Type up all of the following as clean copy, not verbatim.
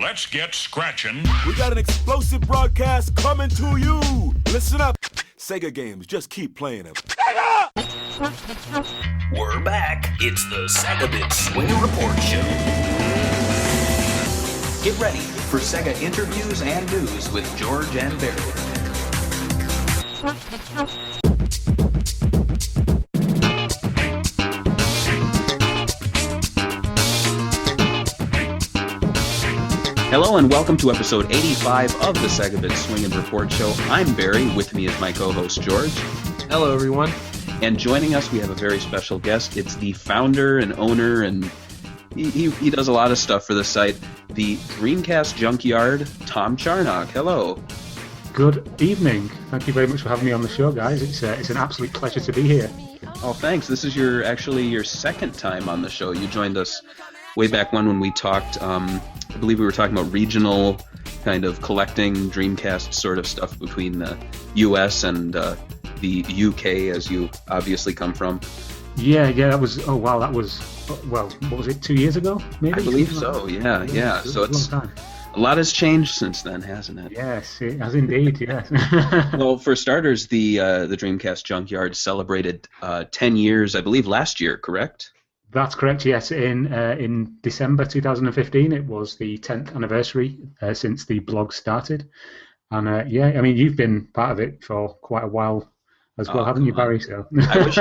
Let's get scratching. We got an explosive broadcast coming to you. Listen up. Sega games, just keep playing them. Sega! We're back. It's the SEGAbits Swingin Report Show. Get ready for Sega interviews and news with George and Barry. Hello and welcome to episode 85 of the SEGAbits Swingin Report Show. I'm Barry. With me is my co-host George. Hello, everyone. And joining us, we have a very special guest. It's the founder and owner, and he does a lot of stuff for the site, the Dreamcast Junkyard, Tom Charnock. Hello. Good evening. Thank you very much for having me on the show, guys. It's an absolute pleasure to be here. Oh, thanks. This is actually your second time on the show. You joined us way back when we talked, I believe we were talking about regional kind of collecting Dreamcast sort of stuff between the US and the UK, as you obviously come from. Yeah, that was, what was it, 2 years ago, maybe? I believe so, yeah. So it's a lot has changed since then, hasn't it? Yes, it has indeed, yes. Well, for starters, the Dreamcast Junkyard celebrated 10 years, I believe, last year, correct? That's correct, yes. In December 2015, it was the 10th anniversary since the blog started. And you've been part of it for quite a while as well, haven't you, Barry? So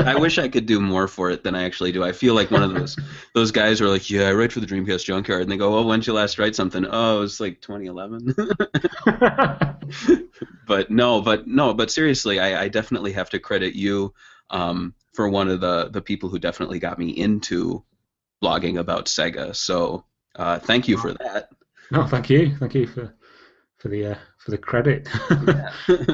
I wish I could do more for it than I actually do. I feel like one of those guys who are like, yeah, I write for the Dreamcast Junkyard, and they go, oh, when did you last write something? Oh, it was like 2011. But seriously, I definitely have to credit you for one of the people who definitely got me into blogging about Sega. So thank you for that. No, thank you for the credit. Yeah.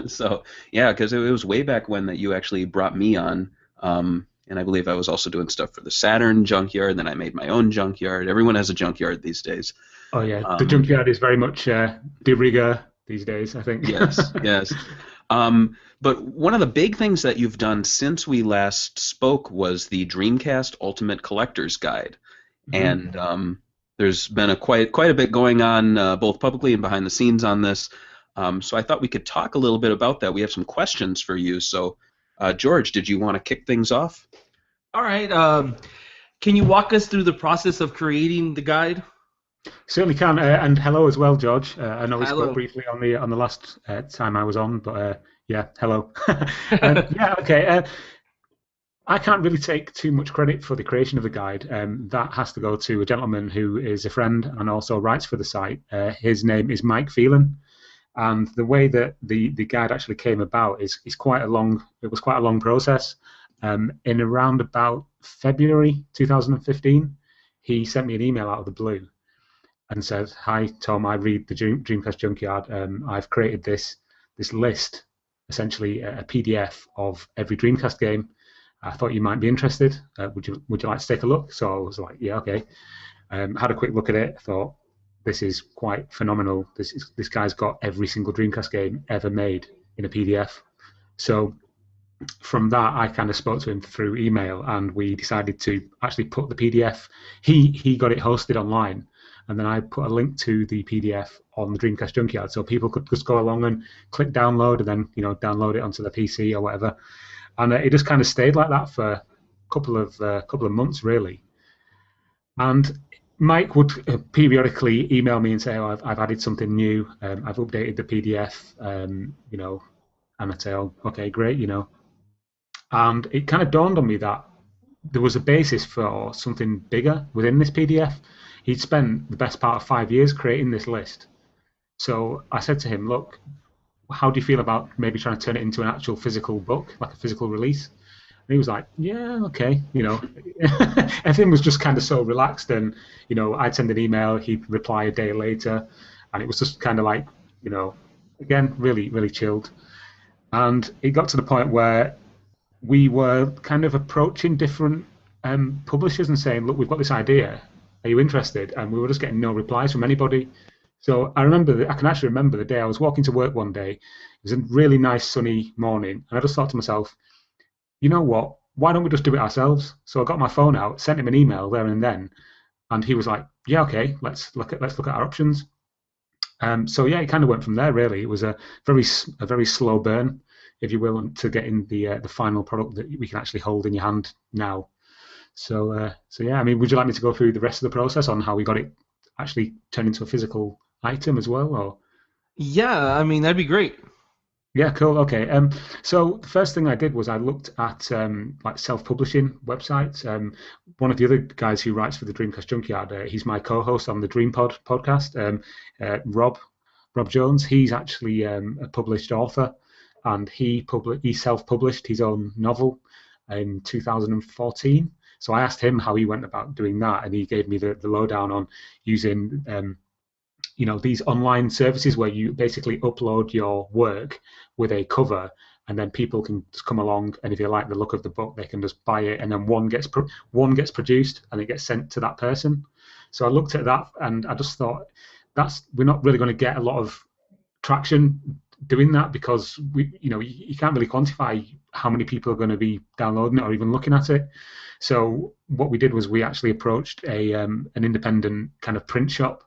So yeah, because it was way back when that you actually brought me on, and I believe I was also doing stuff for the Saturn Junkyard. And then I made my own junkyard. Everyone has a junkyard these days. Oh yeah, the junkyard is very much de rigueur these days, I think. Yes. But one of the big things that you've done since we last spoke was the Dreamcast Ultimate Collector's Guide. Mm-hmm. And there's been quite a bit going on both publicly and behind the scenes on this. So I thought we could talk a little bit about that. We have some questions for you. So, George, did you want to kick things off? All right. Can you walk us through the process of creating the guide? Certainly can. And hello as well, George. I know we Hello. spoke briefly on the last time I was on, but yeah, hello. Okay. I can't really take too much credit for the creation of the guide. That has to go to a gentleman who is a friend and also writes for the site. His name is Mike Phelan, and the way that the guide actually came about is quite a long. It was quite a long process. In around about February 2015, he sent me an email out of the blue and said, "Hi Tom, I read the Dreamcast Junkyard. I've created this list, essentially a PDF of every Dreamcast game. I thought you might be interested. Would you like to take a look?" So I was like, yeah, okay. Had a quick look at it. Thought, this is quite phenomenal. This guy's got every single Dreamcast game ever made in a PDF. So from that, I kind of spoke to him through email, and we decided to actually put the PDF. He got it hosted online, and then I put a link to the PDF on the Dreamcast Junkyard, so people could just go along and click download, and then download it onto the PC or whatever. And it just kind of stayed like that for a couple of months, really. And Mike would periodically email me and say, "Oh, I've added something new. I've updated the PDF." And I'd say, "Oh, okay, great," And it kind of dawned on me that there was a basis for something bigger within this PDF. He'd spent the best part of 5 years creating this list. So I said to him, "Look, how do you feel about maybe trying to turn it into an actual physical book, like a physical release?" And he was like, "Yeah, okay." Everything was just kind of so relaxed, and I'd send an email, he'd reply a day later, and it was just kind of like, again, really, really chilled. And it got to the point where we were kind of approaching different publishers and saying, "Look, we've got this idea. Are you interested?" And we were just getting no replies from anybody. So I can actually remember the day I was walking to work one day. It was a really nice sunny morning, and I just thought to myself, you know what? Why don't we just do it ourselves? So I got my phone out, sent him an email there and then, and he was like, "Yeah, okay, let's look at our options." So yeah, it kind of went from there. Really, it was a very slow burn, if you will, to getting the final product that we can actually hold in your hand now. So yeah, I mean, would you like me to go through the rest of the process on how we got it actually turned into a physical item as well, or? Yeah, I mean, that'd be great. Yeah, cool. Okay. So the first thing I did was I looked at like self-publishing websites. One of the other guys who writes for the Dreamcast Junkyard, he's my co-host on the DreamPod podcast. Rob Jones. He's actually a published author, and he self-published his own novel in 2014. So I asked him how he went about doing that, and he gave me the lowdown on using these online services where you basically upload your work with a cover, and then people can just come along, and if they like the look of the book, they can just buy it, and then one gets produced and it gets sent to that person. So I looked at that, and I just thought we're not really going to get a lot of traction doing that, because you can't really quantify how many people are going to be downloading it or even looking at it. So what we did was we actually approached an independent kind of print shop,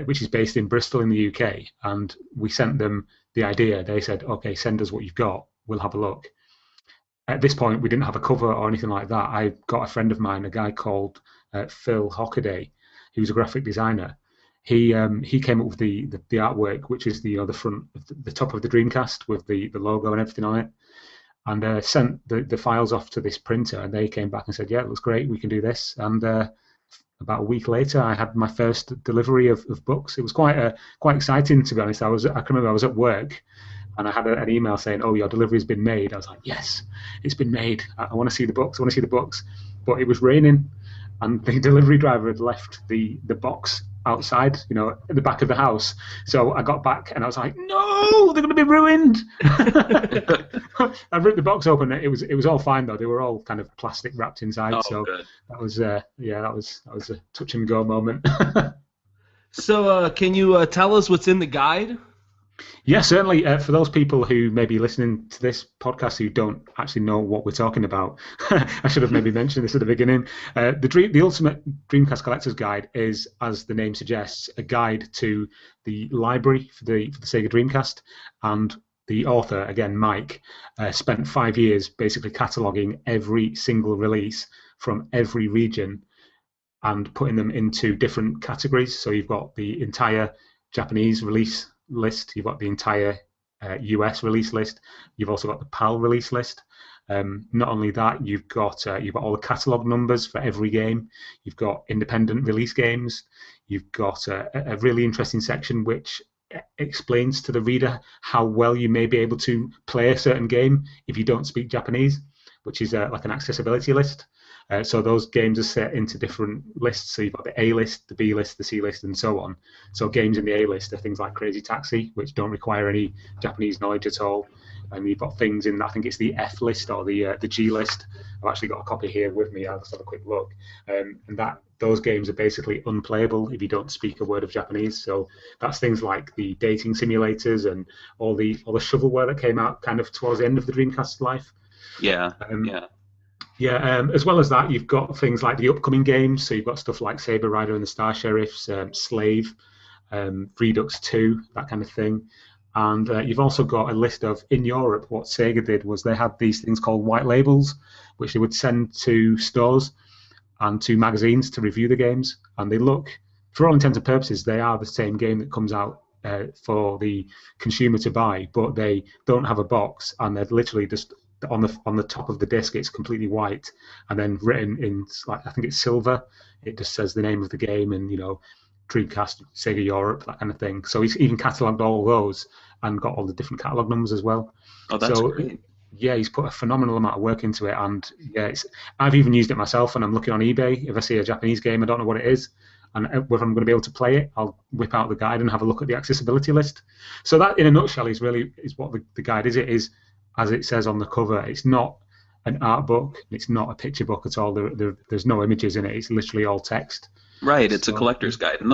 which is based in Bristol in the UK, and we sent them the idea. They said, okay, send us what you've got, we'll have a look. At this point, we didn't have a cover or anything like that. I got a friend of mine, a guy called Phil Hockaday, who's a graphic designer. He came up with the artwork, which is the front, the top of the Dreamcast with the logo and everything on it, and sent the files off to this printer, and they came back and said, yeah, it looks great, we can do this. And about a week later, I had my first delivery of books. It was quite exciting, to be honest. I can remember I was at work, and I had an email saying, "Oh, your delivery's been made." I was like, "Yes, it's been made. I want to see the books. I want to see the books." But it was raining, and the delivery driver had left the box outside, at the back of the house. So I got back, and I was like, "No, they're going to be ruined." I ripped the box open. It was all fine though. They were all kind of plastic wrapped inside. Oh, so good. that was that was a touch and go moment. So can you tell us what's in the guide? Yeah, certainly. For those people who may be listening to this podcast who don't actually know what we're talking about, I should have maybe mentioned this at the beginning. The Ultimate Dreamcast Collector's Guide is, as the name suggests, a guide to the library for the Sega Dreamcast, and the author, again, Mike, spent 5 years basically cataloguing every single release from every region and putting them into different categories. So you've got the entire Japanese release list, you've got the entire US release list, you've also got the PAL release list. Not only that, you've got all the catalog numbers for every game. You've got independent release games. You've got a really interesting section which explains to the reader how well you may be able to play a certain game if you don't speak Japanese, which is like an accessibility list. So those games are set into different lists. So you've got the A list, the B list, the C list, and so on. So games in the A list are things like Crazy Taxi, which don't require any Japanese knowledge at all. And you've got things in, I think it's the F list or the G list. I've actually got a copy here with me. I'll just have a quick look. And those games are basically unplayable if you don't speak a word of Japanese. So that's things like the dating simulators and all the shovelware that came out kind of towards the end of the Dreamcast's life. Yeah. As well as that, you've got things like the upcoming games. So you've got stuff like Saber Rider and the Star Sheriffs, Slave, Redux 2, that kind of thing. And you've also got a list of, in Europe, what Sega did was they had these things called white labels, which they would send to stores and to magazines to review the games. And they look, for all intents and purposes, they are the same game that comes out for the consumer to buy, but they don't have a box, and they're literally just on the top of the disc. It's completely white, and then written in, like, I think it's silver. It just says the name of the game and Dreamcast, Sega Europe, that kind of thing. So he's even catalogued all those and got all the different catalog numbers as well. Oh, that's great. Yeah, he's put a phenomenal amount of work into it, and yeah, I've even used it myself. And I'm looking on eBay, if I see a Japanese game, I don't know what it is, and whether I'm going to be able to play it, I'll whip out the guide and have a look at the accessibility list. So that, in a nutshell, is what the guide is. It is, as it says on the cover, it's not an art book, it's not a picture book at all. There's no images in it. It's literally all text. Right, it's a collector's guide, and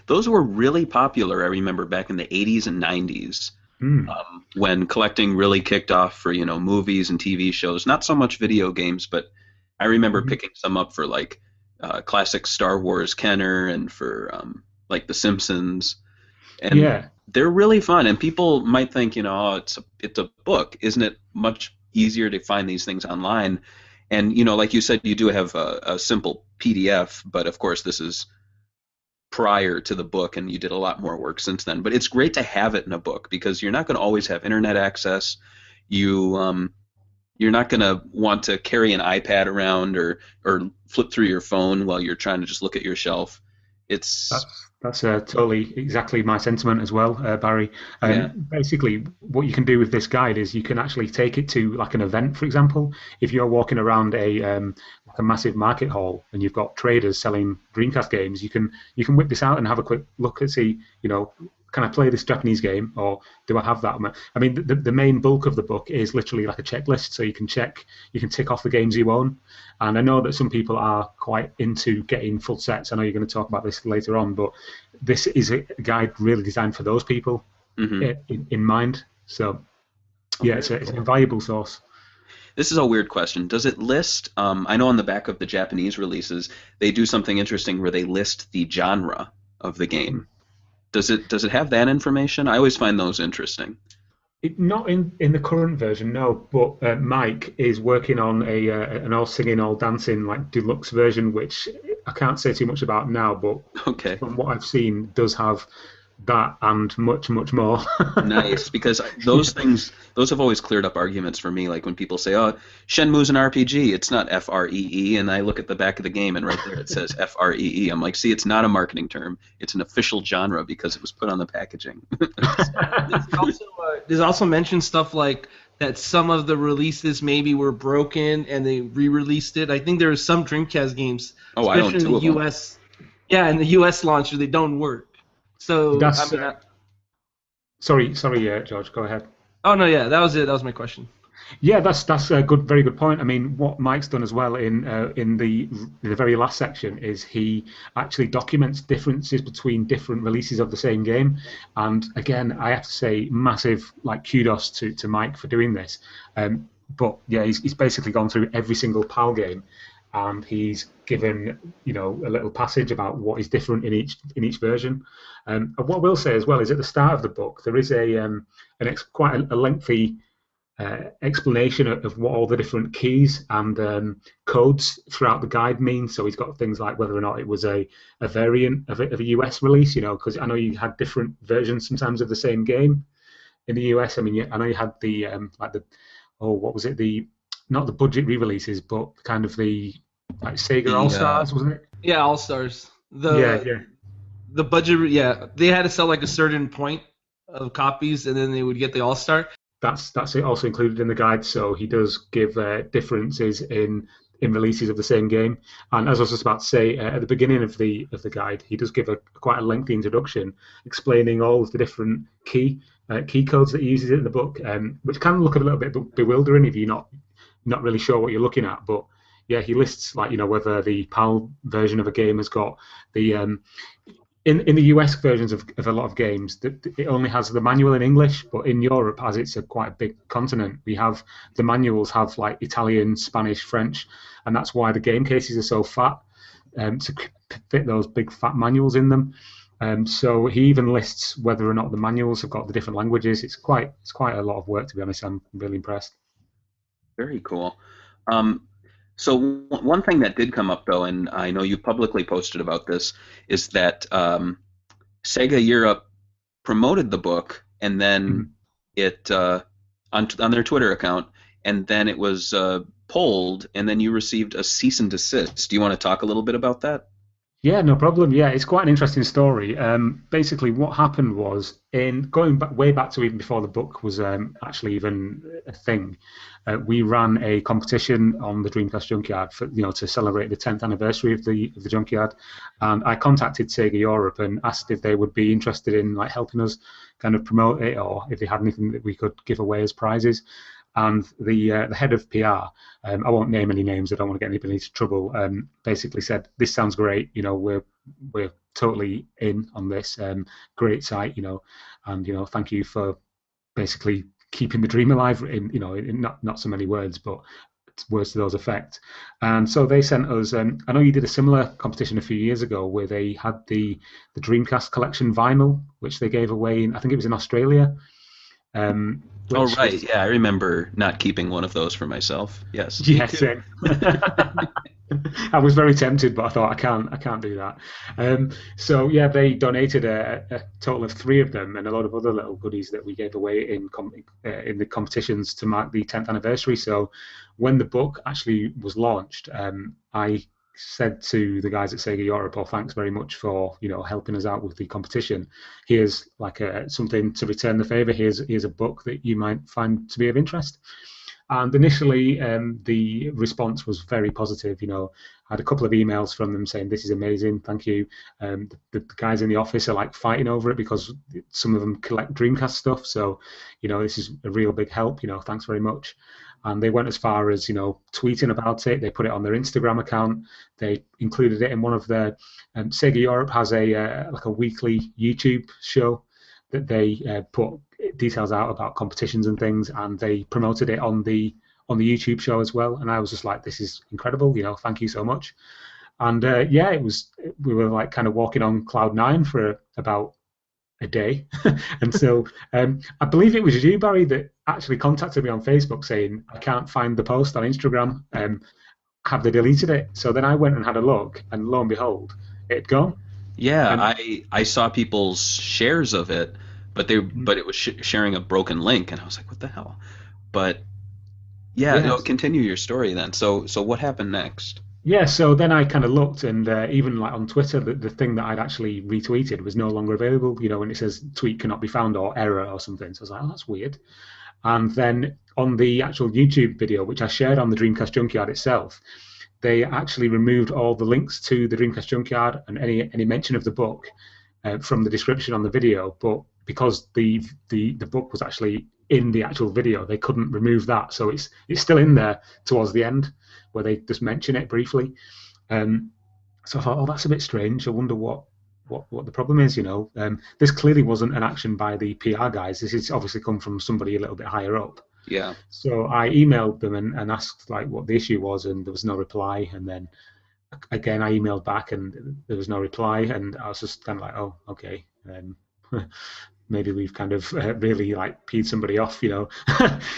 those were really popular. I remember back in the 80s and 90s. When collecting really kicked off for movies and TV shows, not so much video games, but I remember picking some up for like classic Star Wars Kenner and for like The Simpsons. And Yeah. they're really fun. And people might think, oh, it's a book. Isn't it much easier to find these things online? And like you said, you do have a simple PDF, but of course this is prior to the book, and you did a lot more work since then. But it's great to have it in a book because you're not going to always have internet access. You're not going to want to carry an iPad around or flip through your phone while you're trying to just look at your shelf. That's totally exactly my sentiment as well, Barry. Basically, what you can do with this guide is you can actually take it to like an event, for example. If you're walking around a massive market hall and you've got traders selling Dreamcast games, you can whip this out and have a quick look and see, can I play this Japanese game or do I have that? I mean, the main bulk of the book is literally like a checklist, so you can tick off the games you own. And I know that some people are quite into getting full sets. I know you're going to talk about this later on, but this is a guide really designed for those people in mind. So, yeah, it's an invaluable source. This is a weird question. Does it list, I know on the back of the Japanese releases, they do something interesting where they list the genre of the game. Does it have that information? I always find those interesting. Not in the current version, no. But Mike is working on an all singing, all dancing like deluxe version, which I can't say too much about now. But from what I've seen, does have that and much more. Nice, because those have always cleared up arguments for me. Like when people say, "Oh, Shenmue's an RPG," it's not FREE, and I look at the back of the game and right there it says FREE. I'm like, see, it's not a marketing term; it's an official genre because it was put on the packaging. There's also mentioned stuff like that some of the releases maybe were broken and they re-released it. I think there are some Dreamcast games, especially in the US. Yeah, in the US launcher, they don't work. So sorry, George, go ahead. Oh no, yeah, that was it. That was my question. Yeah, that's a very good point. I mean, what Mike's done as well in the very last section is he actually documents differences between different releases of the same game. And again, I have to say, massive kudos to Mike for doing this. But yeah, he's basically gone through every single PAL game, and he's given a little passage about what is different in each version. And what we'll say as well is at the start of the book there is quite a lengthy explanation of what all the different keys and codes throughout the guide mean. So he's got things like whether or not it was a variant of a US release, because I know you had different versions sometimes of the same game in the US. I mean, I know you had the what was it, not the budget re-releases, but kind of the Sega All-Stars, wasn't it? Yeah, All-Stars. The budget, they had to sell like a certain point of copies, and then they would get the All-Star. That's also included in the guide. So he does give differences in releases of the same game. And as I was just about to say, at the beginning of the guide, he does give quite a lengthy introduction explaining all of the different key codes that he uses in the book, which can look a little bit bewildering if you're not really sure what you're looking at. But yeah, he lists whether the PAL version of a game has got the in the US versions of a lot of games, it only has the manual in English, but in Europe, as it's quite a big continent, the manuals have Italian, Spanish, French, and that's why the game cases are so fat to fit those big fat manuals in them. So he even lists whether or not the manuals have got the different languages. It's quite a lot of work, to be honest. I'm really impressed. Very cool. So one thing that did come up, though, and I know you publicly posted about this, is that Sega Europe promoted the book, and then it on their Twitter account, and then it was pulled, and then you received a cease and desist. Do you want to talk a little bit about that? Yeah, no problem. Yeah, it's quite an interesting story. Basically, what happened was, way back to even before the book was actually even a thing, we ran a competition on the Dreamcast Junkyard for to celebrate the 10th anniversary of the Junkyard, and I contacted Sega Europe and asked if they would be interested in helping us kind of promote it, or if they had anything that we could give away as prizes. And the head of PR, I won't name any names, I don't want to get anybody into trouble, basically said, "This sounds great, we're totally in on this, great site, and thank you for basically keeping the dream alive in not so many words, but words to those effect. And so they sent us. I know you did a similar competition a few years ago where they had the Dreamcast collection vinyl, which they gave away I think it was in Australia. Oh right, yeah, I remember not keeping one of those for myself. Yes. Yes. Same. I was very tempted, but I thought I can't do that. So yeah, they donated a total of 3 of them and a lot of other little goodies that we gave away in the competitions to mark the 10th anniversary. So when the book actually was launched, I said to the guys at Sega Europe, "Oh, thanks very much for helping us out with the competition. Here's like something to return the favour. Here's a book that you might find to be of interest." And initially, the response was very positive. I had a couple of emails from them saying, "This is amazing, thank you." The guys in the office are like fighting over it because some of them collect Dreamcast stuff. So, this is a real big help. Thanks very much. And they went as far as tweeting about it. They put it on their Instagram account. They included it in one of their. Sega Europe has a weekly YouTube show that they put details out about competitions and things, and they promoted it on the YouTube show as well. And I was just like, "This is incredible! Thank you so much." And we were like kind of walking on cloud 9 for about a day until I believe it was you, Barry, that actually contacted me on Facebook saying, "I can't find the post on Instagram. Have they deleted it?" So then I went and had a look, and lo and behold, it had gone. Yeah, I saw people's shares of it, but it was sharing a broken link, and I was like, "What the hell?" But continue your story then. So what happened next? Yeah, so then I kind of looked, and even like on Twitter, the thing that I'd actually retweeted was no longer available. When it says tweet cannot be found or error or something. So I was like, "Oh, that's weird." And then on the actual YouTube video, which I shared on the Dreamcast Junkyard itself, they actually removed all the links to the Dreamcast Junkyard and any mention of the book from the description on the video. But because the book was actually in the actual video, they couldn't remove that. So it's still in there towards the end, where they just mention it briefly. So I thought, "Oh, that's a bit strange. I wonder what the problem is." This clearly wasn't an action by the PR guys. This has obviously come from somebody a little bit higher up. Yeah. So I emailed them and asked like what the issue was, and there was no reply. And then again, I emailed back, and there was no reply. And I was just kind of like, "Oh, okay." Maybe we've kind of really like peed somebody off,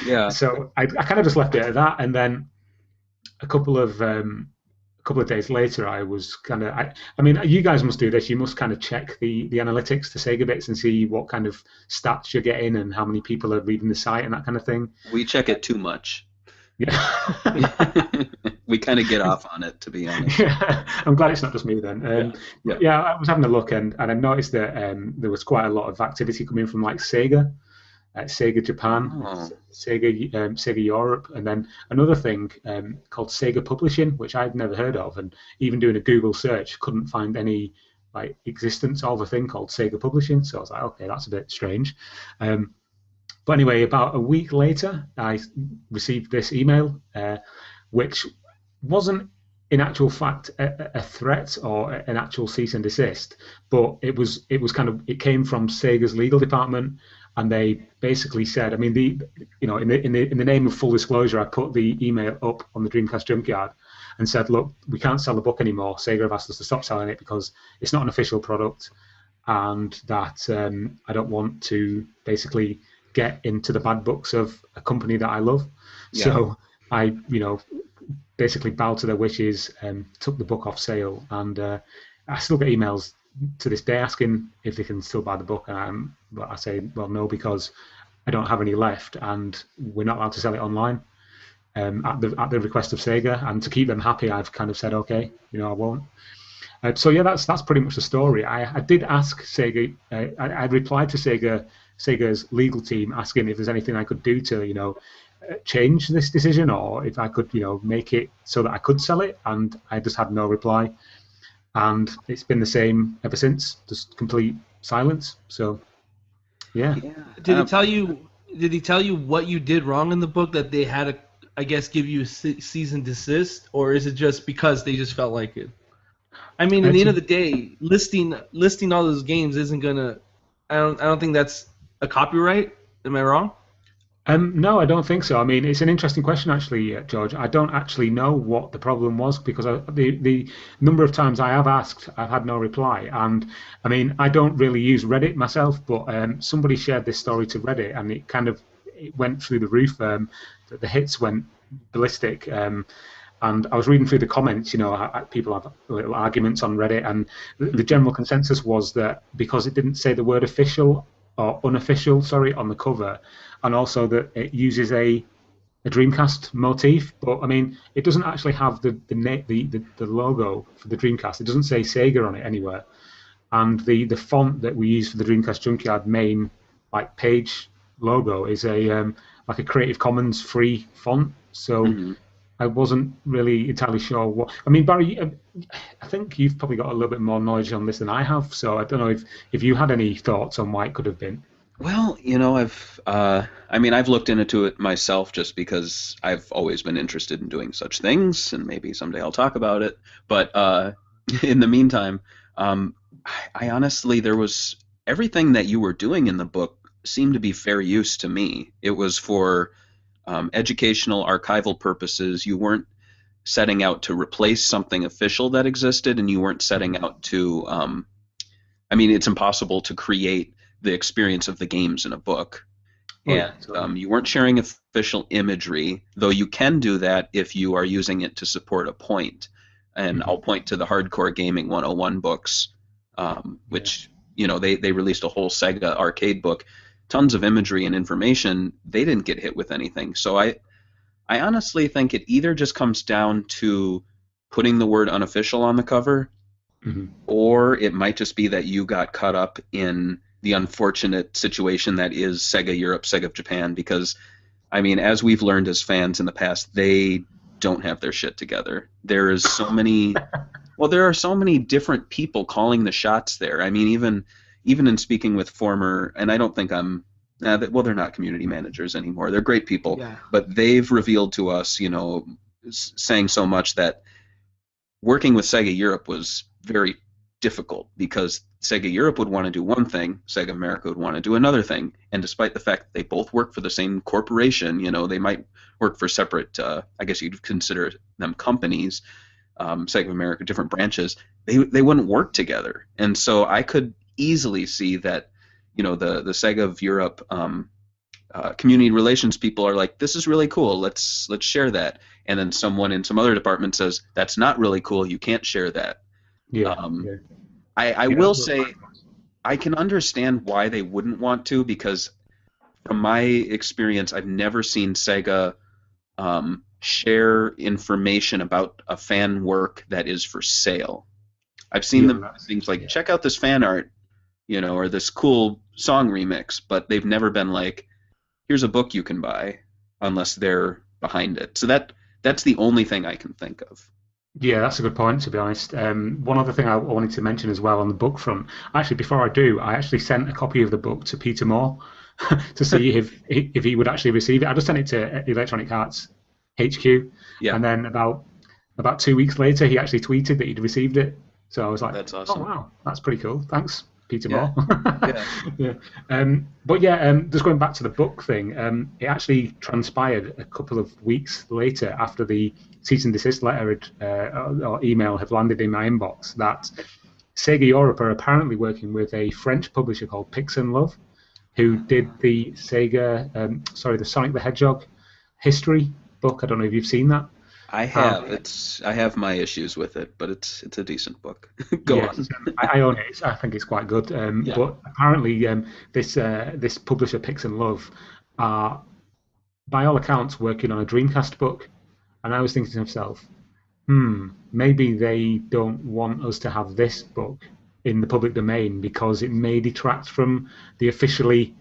Yeah. So I kind of just left it at that, and then a couple of days later, I was kind of. I mean, you guys must do this. You must kind of check the analytics to SEGAbits and see what kind of stats you're getting and how many people are reading the site and that kind of thing. We check it too much. Yeah. We kind of get off on it, to be honest. Yeah, I'm glad it's not just me then. Yeah, I was having a look, and I noticed that there was quite a lot of activity coming from like Sega, Sega Japan, Sega Europe, and then another thing called Sega Publishing, which I'd never heard of, and even doing a Google search, couldn't find any like existence of a thing called Sega Publishing. So I was like, okay, that's a bit strange. But anyway, about a week later, I received this email, which wasn't in actual fact a threat or an actual cease and desist, but it it came from Sega's legal department, and they basically said, I mean, in the name of full disclosure, I put the email up on the Dreamcast Junkyard and said, "Look, we can't sell the book anymore. Sega have asked us to stop selling it because it's not an official product, and that I don't want to basically get into the bad books of a company that I love." Yeah. So I, basically bowed to their wishes and took the book off sale. And I still get emails to this day asking if they can still buy the book, but I say, well, no, because I don't have any left, and we're not allowed to sell it online at the request of Sega. And to keep them happy, I've kind of said, okay, I won't. So yeah, that's pretty much the story. I did ask Sega. I replied to Sega's legal team asking if there's anything I could do to change this decision, or if I could make it so that I could sell it, and I just had no reply, and it's been the same ever since, just complete silence. So yeah. Did he tell you what you did wrong in the book, that they had to, I guess, give you a cease and desist, or is it just because they just felt like it? I mean, at the end of the day, listing all those games isn't gonna. I don't think that's a copyright. Am I wrong? No, I don't think so. I mean, it's an interesting question, actually, George. I don't actually know what the problem was because the number of times I have asked, I've had no reply. And I mean, I don't really use Reddit myself, but somebody shared this story to Reddit, and it went through the roof. The hits went ballistic. And I was reading through the comments. People have little arguments on Reddit, and the general consensus was that because it didn't say the word official or unofficial, sorry, on the cover, and also that it uses a Dreamcast motif, but I mean, it doesn't actually have the logo for the Dreamcast. It doesn't say Sega on it anywhere, and the font that we use for the Dreamcast Junkyard main page logo is a Creative Commons free font. So I wasn't really entirely sure what. I mean, Barry, I think you've probably got a little bit more knowledge on this than I have. So I don't know if you had any thoughts on why it could have been. Well, I've looked into it myself just because I've always been interested in doing such things, and maybe someday I'll talk about it. But in the meantime, I honestly, there was everything that you were doing in the book seemed to be fair use to me. It was for educational, archival purposes. You weren't setting out to replace something official that existed, and you weren't setting out to. It's impossible to create the experience of the games in a book. And you weren't sharing official imagery, though you can do that if you are using it to support a point. And I'll point to the Hardcore Gaming 101 books, which, they released a whole Sega arcade book, tons of imagery and information. They didn't get hit with anything. So I honestly think it either just comes down to putting the word unofficial on the cover, or it might just be that you got caught up in the unfortunate situation that is Sega Europe, Sega Japan, because, as we've learned as fans in the past, they don't have their shit together. There is so many, there are so many different people calling the shots there. Even in speaking with former, and I don't think they're not community managers anymore. They're great people, but they've revealed to us, saying so much that working with Sega Europe was very difficult because Sega Europe would want to do one thing, Sega America would want to do another thing, and despite the fact that they both work for the same corporation, they might work for separate, I guess you'd consider them companies, Sega America, different branches, they wouldn't work together. And so I could easily see that, the Sega of Europe community relations people are like, this is really cool, let's share that. And then someone in some other department says, that's not really cool, you can't share that. I will say I can understand why they wouldn't want to, because from my experience, I've never seen Sega share information about a fan work that is for sale. I've seen them things like, check out this fan art, or this cool song remix, but they've never been like, here's a book you can buy, unless they're behind it. So that's the only thing I can think of. Yeah, that's a good point, to be honest. One other thing I wanted to mention as well on the book front, actually, before I do, I actually sent a copy of the book to Peter Moore to see if he would actually receive it. I just sent it to Electronic Arts HQ, and then about 2 weeks later, he actually tweeted that he'd received it. So I was like, that's awesome. Oh, wow, that's pretty cool. Thanks, Peter Moore. Just going back to the book thing, it actually transpired a couple of weeks later after the cease and desist letter or email had landed in my inbox that Sega Europe are apparently working with a French publisher called Pix and Love, who did the the Sonic the Hedgehog history book. I don't know if you've seen that. I have. I have my issues with it, but it's a decent book. Go on. I own it. I think it's quite good. But apparently, this publisher Pix and Love are, by all accounts, working on a Dreamcast book. And I was thinking to myself, maybe they don't want us to have this book in the public domain because it may detract from the officially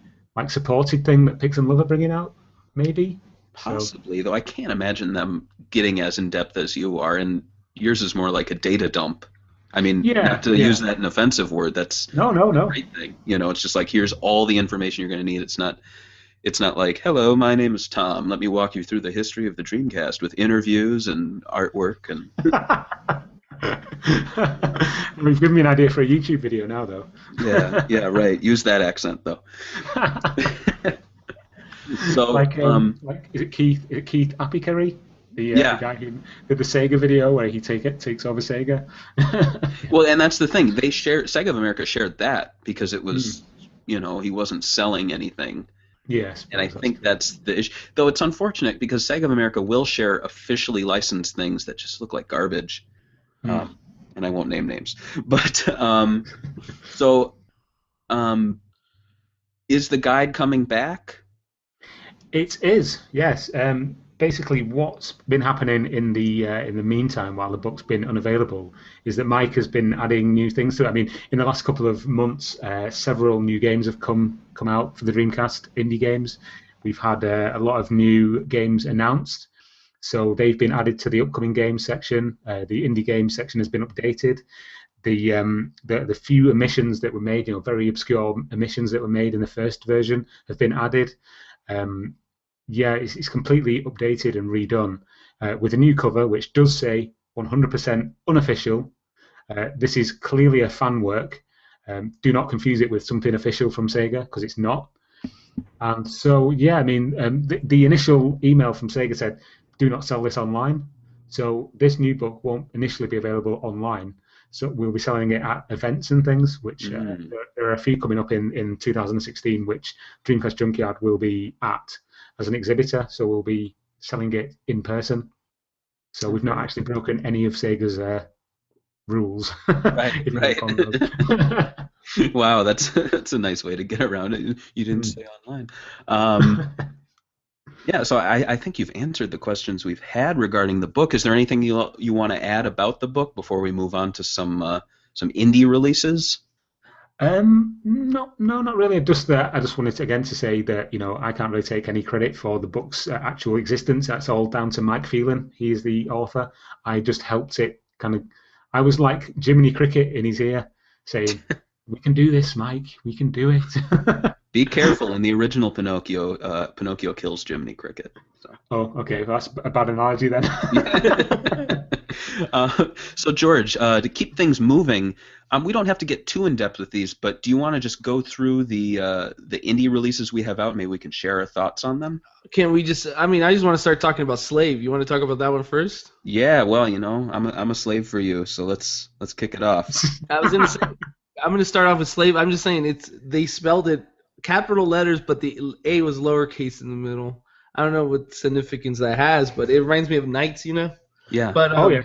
supported thing that Pix and Love are bringing out. Maybe. Possibly, though I can't imagine them getting as in depth as you are, and yours is more like a data dump. Not to use that an offensive word. That's no. A great thing. It's just like, here's all the information you're going to need. It's not like, hello, my name is Tom. Let me walk you through the history of the Dreamcast with interviews and artwork. And You've given me an idea for a YouTube video now, though. Yeah, right. Use that accent, though. So, like is it Keith Apicary? The guy who did the Sega video where he takes over Sega. Well, and that's the thing. Sega of America shared that because it was, he wasn't selling anything. Yes. And I think that's the issue. Though it's unfortunate because Sega of America will share officially licensed things that just look like garbage. And I won't name names. But is the guide coming back? It is, yes. Basically, what's been happening in the meantime, while the book's been unavailable, is that Mike has been adding new things to it. I mean, in the last couple of months, several new games have come out for the Dreamcast, indie games. We've had a lot of new games announced, so they've been added to the upcoming games section. The indie games section has been updated. The few omissions that were made, very obscure omissions that were made in the first version, have been added. It's completely updated and redone with a new cover, which does say 100% unofficial. This is clearly a fan work. Do not confuse it with something official from Sega, because it's not. And so, the initial email from Sega said, do not sell this online. So this new book won't initially be available online. So we'll be selling it at events and things, which there are a few coming up in 2016, which Dreamcast Junkyard will be at as an exhibitor. So we'll be selling it in person. So we've not actually broken any of Sega's rules. Right. Wow, that's a nice way to get around it. You didn't say online. So I think you've answered the questions we've had regarding the book. Is there anything you want to add about the book before we move on to some indie releases? No, not really. Just that I just wanted to say that I can't really take any credit for the book's actual existence. That's all down to Mike Phelan. He is the author. I just helped it I was like Jiminy Cricket in his ear, saying, "We can do this, Mike. We can do it." Be careful. In the original Pinocchio, Pinocchio kills Jiminy Cricket. So. Oh, okay. That's a bad analogy then. So, George, to keep things moving, we don't have to get too in-depth with these, but do you want to just go through the indie releases we have out? Maybe we can share our thoughts on them? Can we just... I just want to start talking about Slave. You want to talk about that one first? Yeah, well, I'm a slave for you, so let's kick it off. I was going to say... I'm going to start off with Slave. I'm just saying they spelled it capital letters, but the A was lowercase in the middle. I don't know what significance that has, but it reminds me of Knights, Yeah. But yeah.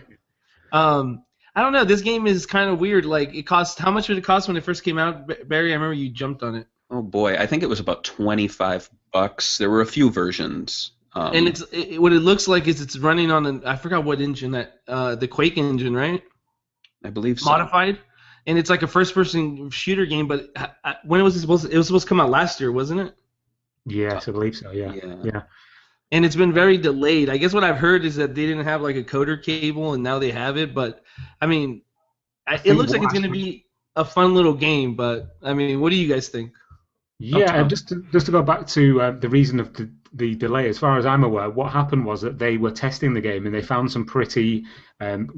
I don't know. This game is kind of weird. Like, how much did it cost when it first came out, Barry? I remember you jumped on it. Oh boy, I think it was about $25. There were a few versions. And what it looks like is it's running on I forgot what engine the Quake engine, right? I believe so. Modified. And it's like a first-person shooter game, but when it was supposed to come out last year, wasn't it? Yes, I believe so. Yeah. And it's been very delayed. I guess what I've heard is that they didn't have like a coder cable, and now they have it. But it looks like it's going to be a fun little game. But what do you guys think? Yeah, just to go back to the reason of the delay, as far as I'm aware, what happened was that they were testing the game and they found some pretty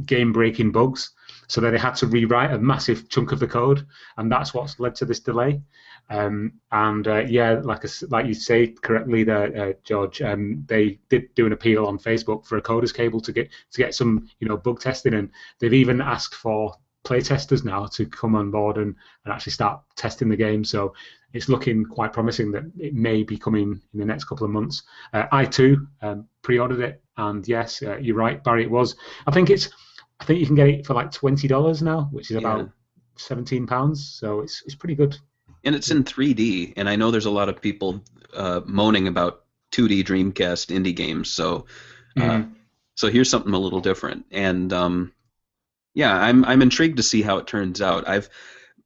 game-breaking bugs. So that they had to rewrite a massive chunk of the code, and that's what's led to this delay. Like you say correctly there, George, they did do an appeal on Facebook for a coders cable to get some bug testing, and they've even asked for play testers now to come on board and actually start testing the game. So it's looking quite promising that it may be coming in the next couple of months. I too pre-ordered it, and yes, you're right, Barry. It was. I think you can get it for like $20 now, which is about £17. So it's pretty good. And it's in 3D, and I know there's a lot of people moaning about 2D Dreamcast indie games. So so here's something a little different. And I'm intrigued to see how it turns out.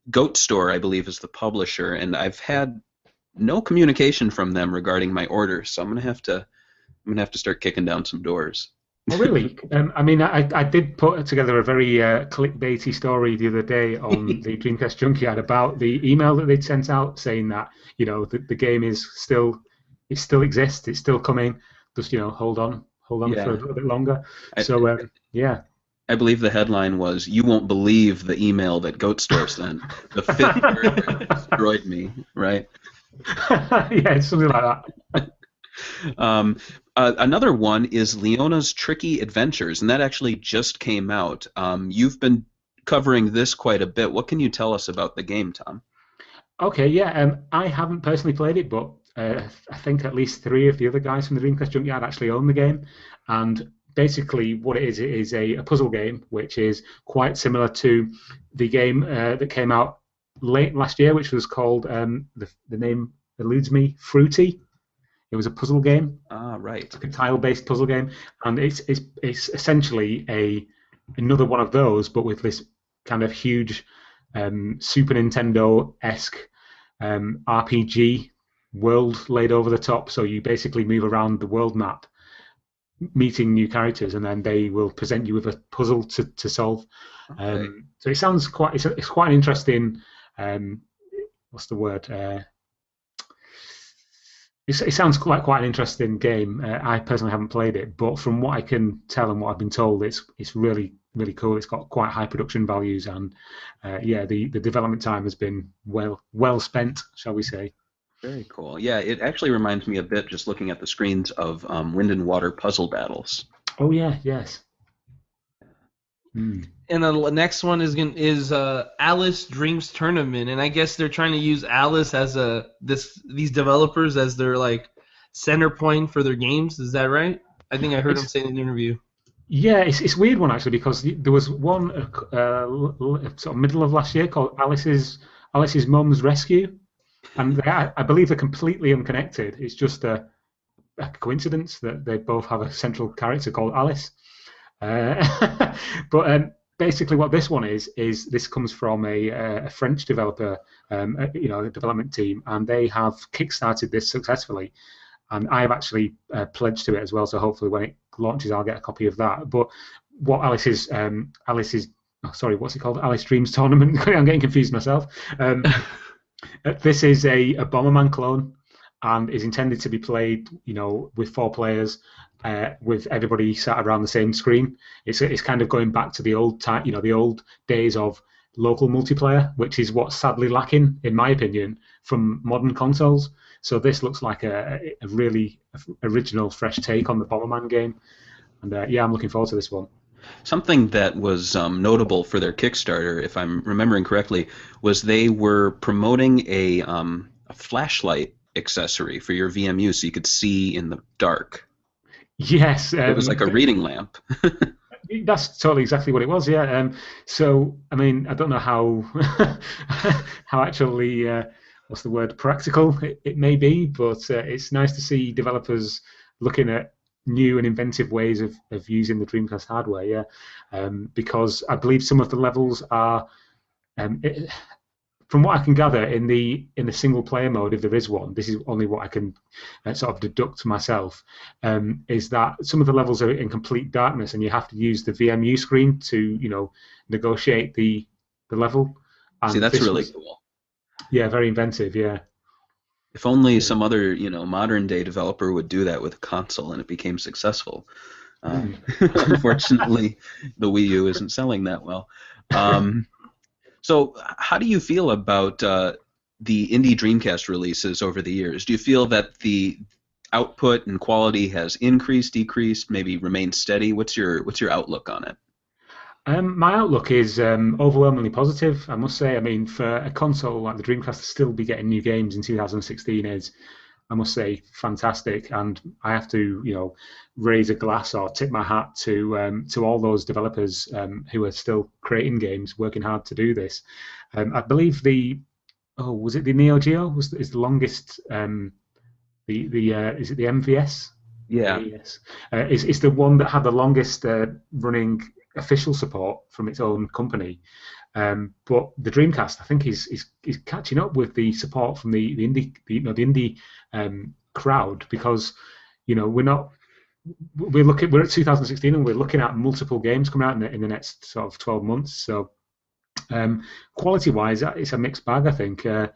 Goat Store, I believe, is the publisher, and I've had no communication from them regarding my order. So I'm gonna have to start kicking down some doors. Oh, really? I did put together a very clickbaity story the other day on the Dreamcast Junkyard about the email that they'd sent out saying that the game is still exists, it's still coming. Just hold on for a little bit longer. I believe the headline was, "You won't believe the email that Goat Store sent. The fifth version destroyed me." Right? Yeah, it's something like that. Another one is Leona's Tricky Adventures, and that actually just came out. You've been covering this quite a bit. What can you tell us about the game, Tom? Okay, yeah. I haven't personally played it, but I think at least 3 of the other guys from the Dreamcast Junkyard actually own the game. And basically what it is a puzzle game, which is quite similar to the game that came out late last year, which was called, the name eludes me, Fruity. It was a puzzle game. Ah, right. It's like a tile-based puzzle game, and it's essentially another one of those, but with this kind of huge Super Nintendo-esque RPG world laid over the top. So you basically move around the world map, meeting new characters, and then they will present you with a puzzle to solve. Okay. So it sounds quite. It's quite an interesting. What's the word? It sounds quite an interesting game. I personally haven't played it, but from what I can tell and what I've been told, it's really cool. It's got quite high production values, and the development time has been well spent, shall we say? Very cool. Yeah, it actually reminds me a bit, just looking at the screens, of Wind and Water Puzzle Battles. Oh yeah, yes. And the next one is Alice Dreams Tournament, and I guess they're trying to use Alice as these developers as their like center point for their games. Is that right? I think I heard him say in an interview. Yeah, it's a weird one actually, because there was one sort of middle of last year called Alice's Mum's Rescue, and I believe they're completely unconnected. It's just a coincidence that they both have a central character called Alice. But basically what this one is this comes from a French developer, a development team, and they have kickstarted this successfully, and I have actually pledged to it as well, so hopefully when it launches I'll get a copy of that. But what what's it called? Alice Dreams Tournament. I'm getting confused myself. This is a Bomberman clone, and is intended to be played, with 4 players, with everybody sat around the same screen. It's kind of going back to the old time, the old days of local multiplayer, which is what's sadly lacking, in my opinion, from modern consoles. So this looks like a really original, fresh take on the Bomberman game, and I'm looking forward to this one. Something that was notable for their Kickstarter, if I'm remembering correctly, was they were promoting a flashlight accessory for your VMU, so you could see in the dark. Yes, it was like a reading lamp. That's totally exactly what it was. Yeah. So I mean, I don't know how actually what's the word, practical it may be, but it's nice to see developers looking at new and inventive ways of using the Dreamcast hardware. Yeah, because I believe some of the levels are. From what I can gather, in the single player mode, if there is one, this is only what I can sort of deduct myself, is that some of the levels are in complete darkness, and you have to use the VMU screen to negotiate the level. And see, that's really cool. Yeah, very inventive. Yeah. If only some other modern day developer would do that with a console and it became successful. Unfortunately, the Wii U isn't selling that well. So how do you feel about the indie Dreamcast releases over the years? Do you feel that the output and quality has increased, decreased, maybe remained steady? What's your outlook on it? My outlook is overwhelmingly positive, I must say. I mean, for a console like the Dreamcast to still be getting new games in 2016 is, I must say, fantastic, and I have to, raise a glass or tip my hat to all those developers who are still creating games, working hard to do this. I believe was it the Neo Geo is the longest? Is it the MVS? Yeah. Yes. It's the one that had the longest running official support from its own company. But the Dreamcast, I think, is catching up with the support from the indie crowd, because we're at 2016 and we're looking at multiple games coming out in the next sort of 12 months. So quality-wise, it's a mixed bag, I think. I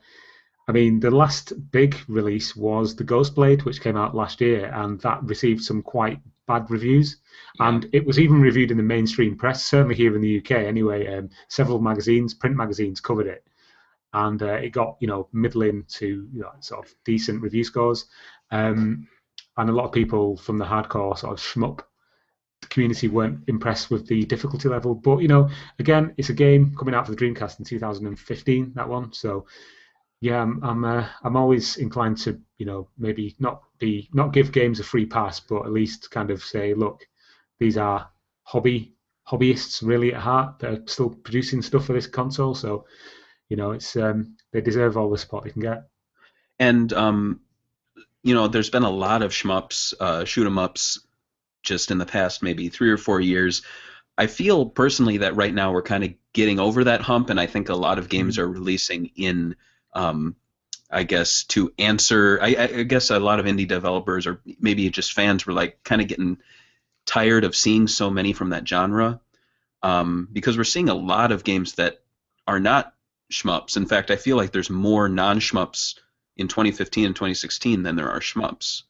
mean, the last big release was the Ghostblade, which came out last year, and that received some quite bad reviews. Yeah. And it was even reviewed in the mainstream press, certainly here in the UK anyway. Several print magazines covered it, and it got middling to sort of decent review scores. and a lot of people from the hardcore sort of shmup community weren't impressed with the difficulty level. But again, it's a game coming out for the Dreamcast in 2015. That one, so yeah, I'm always inclined to maybe not give games a free pass, but at least kind of say, look, these are hobbyists really at heart that are still producing stuff for this console. So it's they deserve all the support they can get. And there's been a lot of shmups, shoot 'em ups, just in the past maybe 3 or 4 years. I feel personally that right now we're kind of getting over that hump, and I think a lot of games are releasing in, I guess, to answer. I guess a lot of indie developers or maybe just fans were like kind of getting tired of seeing so many from that genre, because we're seeing a lot of games that are not shmups. In fact, I feel like there's more non-shmups in 2015 and 2016 than there are shmups.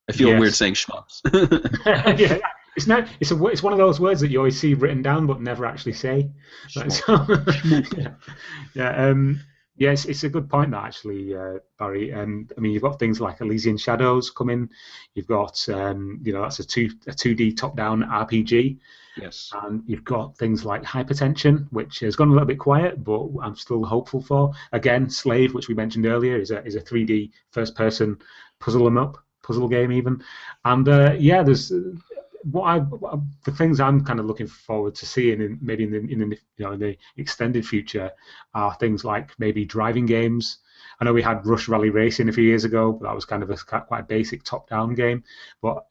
I feel weird saying shmups. Yeah, it's one of those words that you always see written down but never actually say. It's a good point, that actually, Barry. And I mean, you've got things like Elysian Shadows coming. You've got that's a 2D top-down RPG. Yes. And you've got things like Hypertension, which has gone a little bit quiet, but I'm still hopeful for. Again, Slave, which we mentioned earlier, is a 3D first-person puzzle game even. And there's the things I'm kind of looking forward to seeing in the extended future are things like maybe driving games. I know we had Rush Rally Racing a few years ago, but that was kind of quite a basic top-down game. But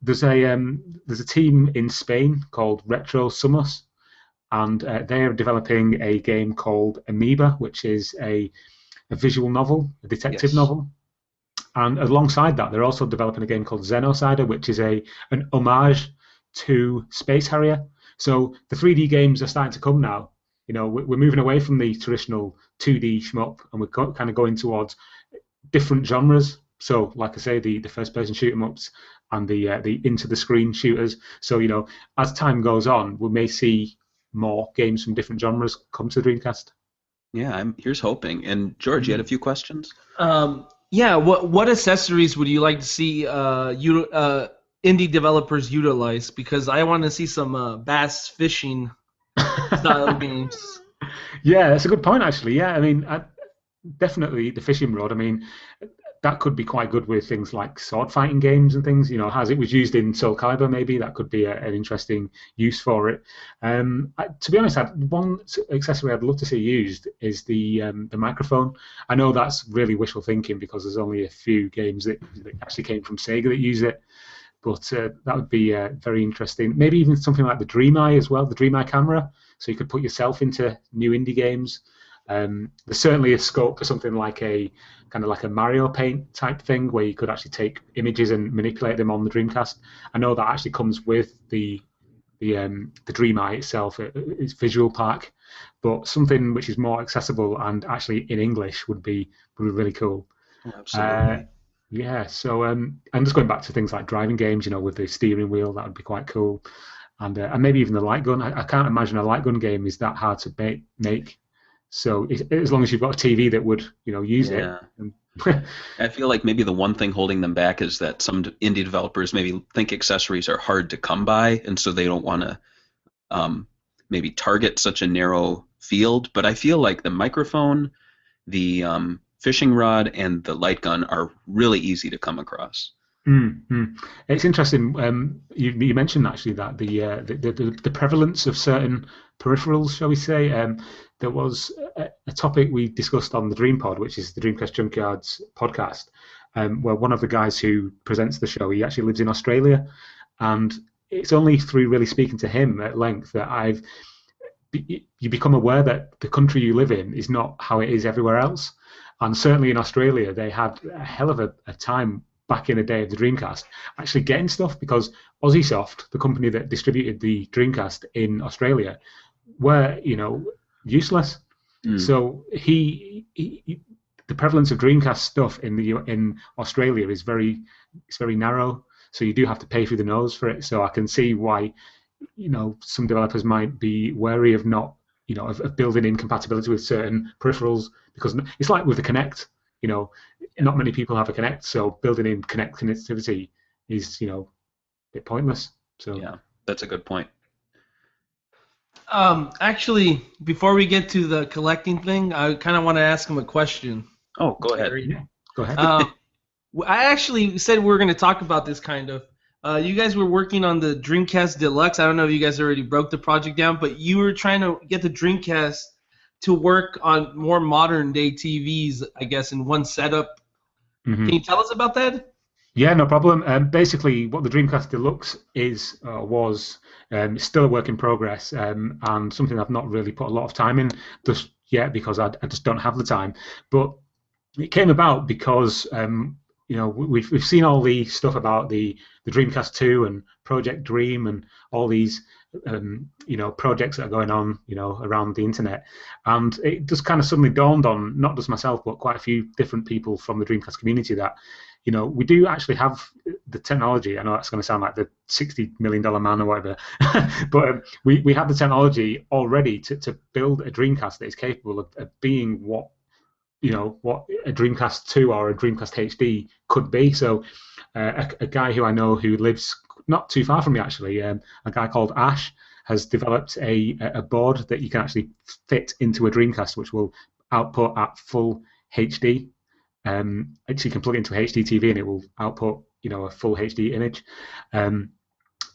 there's a team in Spain called Retro Summers, and they're developing a game called Amoeba, which is a visual novel, a detective novel. And alongside that, they're also developing a game called Xenocider, which is an homage to Space Harrier. So the 3D games are starting to come now. We're moving away from the traditional 2D shmup, and we're kind of going towards different genres. So, like I say, the first-person shoot 'em ups and the into-the-screen shooters. So, as time goes on, we may see more games from different genres come to the Dreamcast. Yeah, here's hoping. And George, you had a few questions? Yeah, what accessories would you like to see indie developers utilize? Because I want to see some bass fishing style games. Yeah, that's a good point, actually. Yeah, I mean, definitely the fishing rod. I mean, that could be quite good with things like sword fighting games and things. As it was used in Soul Calibur, maybe that could be an interesting use for it. To be honest, one accessory I'd love to see used is the microphone. I know that's really wishful thinking because there's only a few games that actually came from Sega that use it, but that would be very interesting. Maybe even something like the Dream Eye as well, the Dream Eye camera, so you could put yourself into new indie games. There's certainly a scope for something like a Mario Paint type thing where you could actually take images and manipulate them on the Dreamcast. I know that actually comes with the Dream Eye itself. It's Visual Pack, but something which is more accessible and actually in English would be really cool. Absolutely. So and just going back to things like driving games, with the steering wheel, that would be quite cool. And maybe even the light gun. I can't imagine a light gun game is that hard to make. So as long as you've got a TV that would, use it. I feel like maybe the one thing holding them back is that some indie developers maybe think accessories are hard to come by, and so they don't want to maybe target such a narrow field. But I feel like the microphone, the fishing rod, and the light gun are really easy to come across. Mm-hmm. It's interesting. You mentioned actually that the prevalence of certain peripherals, shall we say? There was a topic we discussed on the DreamPod, which is the Dreamcast Junkyard's podcast, where one of the guys who presents the show, he actually lives in Australia, and it's only through really speaking to him at length that you become aware that the country you live in is not how it is everywhere else. And certainly in Australia, they had a hell of a time back in the day of the Dreamcast actually getting stuff, because Aussiesoft, the company that distributed the Dreamcast in Australia, were useless. So the prevalence of Dreamcast stuff in Australia is very narrow, so you do have to pay through the nose for it. So I can see why some developers might be wary of not of building in compatibility with certain peripherals, because it's like with the Kinect. not many people have a Kinect, so building in Kinect connectivity is a bit pointless. So yeah, that's a good point. Actually, before we get to the collecting thing, I kind of want to ask him a question. Oh, go ahead. Yeah, go ahead. I actually said we were going to talk about this kind of. You guys were working on the Dreamcast Deluxe. I don't know if you guys already broke the project down, but you were trying to get the Dreamcast to work on more modern-day TVs, I guess, in one setup. Mm-hmm. Can you tell us about that? Yeah, no problem. Basically, what the Dreamcast Deluxe was still a work in progress, and something I've not really put a lot of time in just yet because I just don't have the time. But it came about because we've seen all the stuff about the Dreamcast 2 and Project Dream and all these projects that are going on around the internet, and it just kind of suddenly dawned on not just myself but quite a few different people from the Dreamcast community that we do actually have the technology. I know that's going to sound like the $60 million man or whatever, but we have the technology already to build a Dreamcast that is capable of being what a Dreamcast 2 or a Dreamcast HD could be. So a guy who I know who lives not too far from me, actually, a guy called Ash, has developed a board that you can actually fit into a Dreamcast, which will output at full HD. Actually, you can plug it into a HD TV and it will output a full HD image.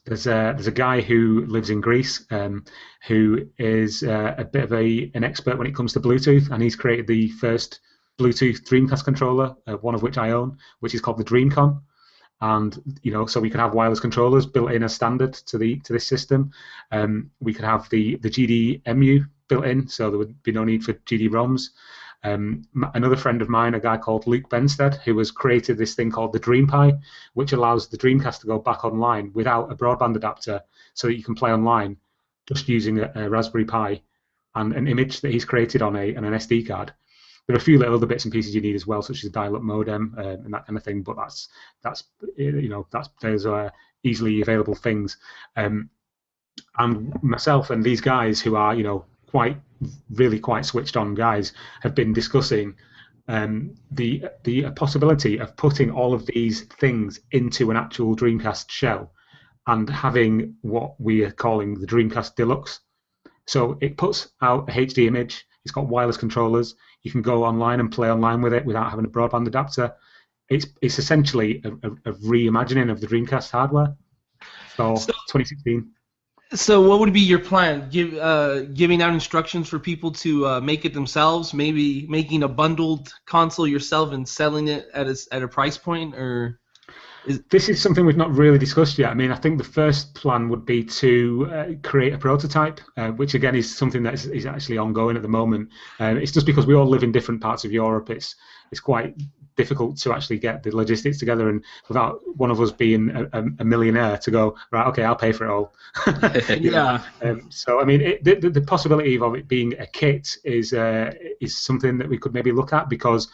There's a guy who lives in Greece who is a bit of an expert when it comes to Bluetooth, and he's created the first Bluetooth Dreamcast controller, one of which I own, which is called the Dreamcon. And so we could have wireless controllers built in as standard to this system. We could have the GD-EMU built in, so there would be no need for GD-ROMs. Another friend of mine, a guy called Luke Benstead, who has created this thing called the DreamPi, which allows the Dreamcast to go back online without a broadband adapter, so that you can play online just using a Raspberry Pi and an image that he's created on an SD card. There are a few little other bits and pieces you need as well, such as a dial-up modem and that kind of thing. But that's those are easily available things. And myself and these guys who are really quite switched on guys have been discussing the possibility of putting all of these things into an actual Dreamcast shell and having what we are calling the Dreamcast Deluxe. So it puts out a HD image. It's got wireless controllers. You can go online and play online with it without having a broadband adapter. It's essentially a reimagining of the Dreamcast hardware for 2016. So what would be your plan? Giving out instructions for people to make it themselves, maybe making a bundled console yourself and selling it at a price point, or? This is something we've not really discussed yet. I mean, I think the first plan would be to create a prototype, which again is something that is actually ongoing at the moment. It's just because we all live in different parts of Europe. It's quite difficult to actually get the logistics together, and without one of us being a millionaire to go, right, okay, I'll pay for it all. Yeah. So I mean, the possibility of it being a kit is something that we could maybe look at, because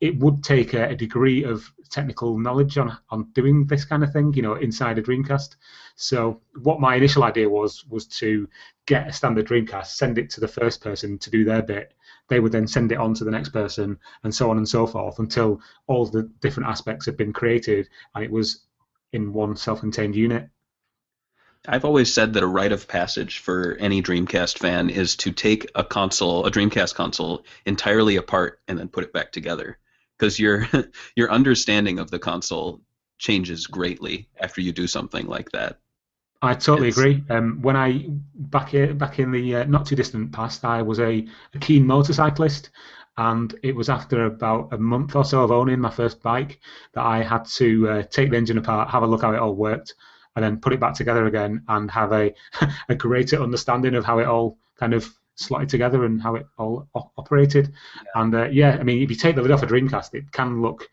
it would take a degree of technical knowledge on doing this kind of thing, inside a Dreamcast. So what my initial idea was to get a standard Dreamcast, send it to the first person to do their bit. They would then send it on to the next person, and so on and so forth, until all the different aspects had been created and it was in one self-contained unit. I've always said that a rite of passage for any Dreamcast fan is to take a Dreamcast console, entirely apart and then put it back together, because your understanding of the console changes greatly after you do something like that. I totally agree. When I back in the not too distant past, I was a keen motorcyclist, and it was after about a month or so of owning my first bike that I had to take the engine apart, have a look how it all worked, and then put it back together again and have a greater understanding of how it all kind of slotted together and how it all operated. Yeah. And I mean, if you take the lid off a Dreamcast, it can look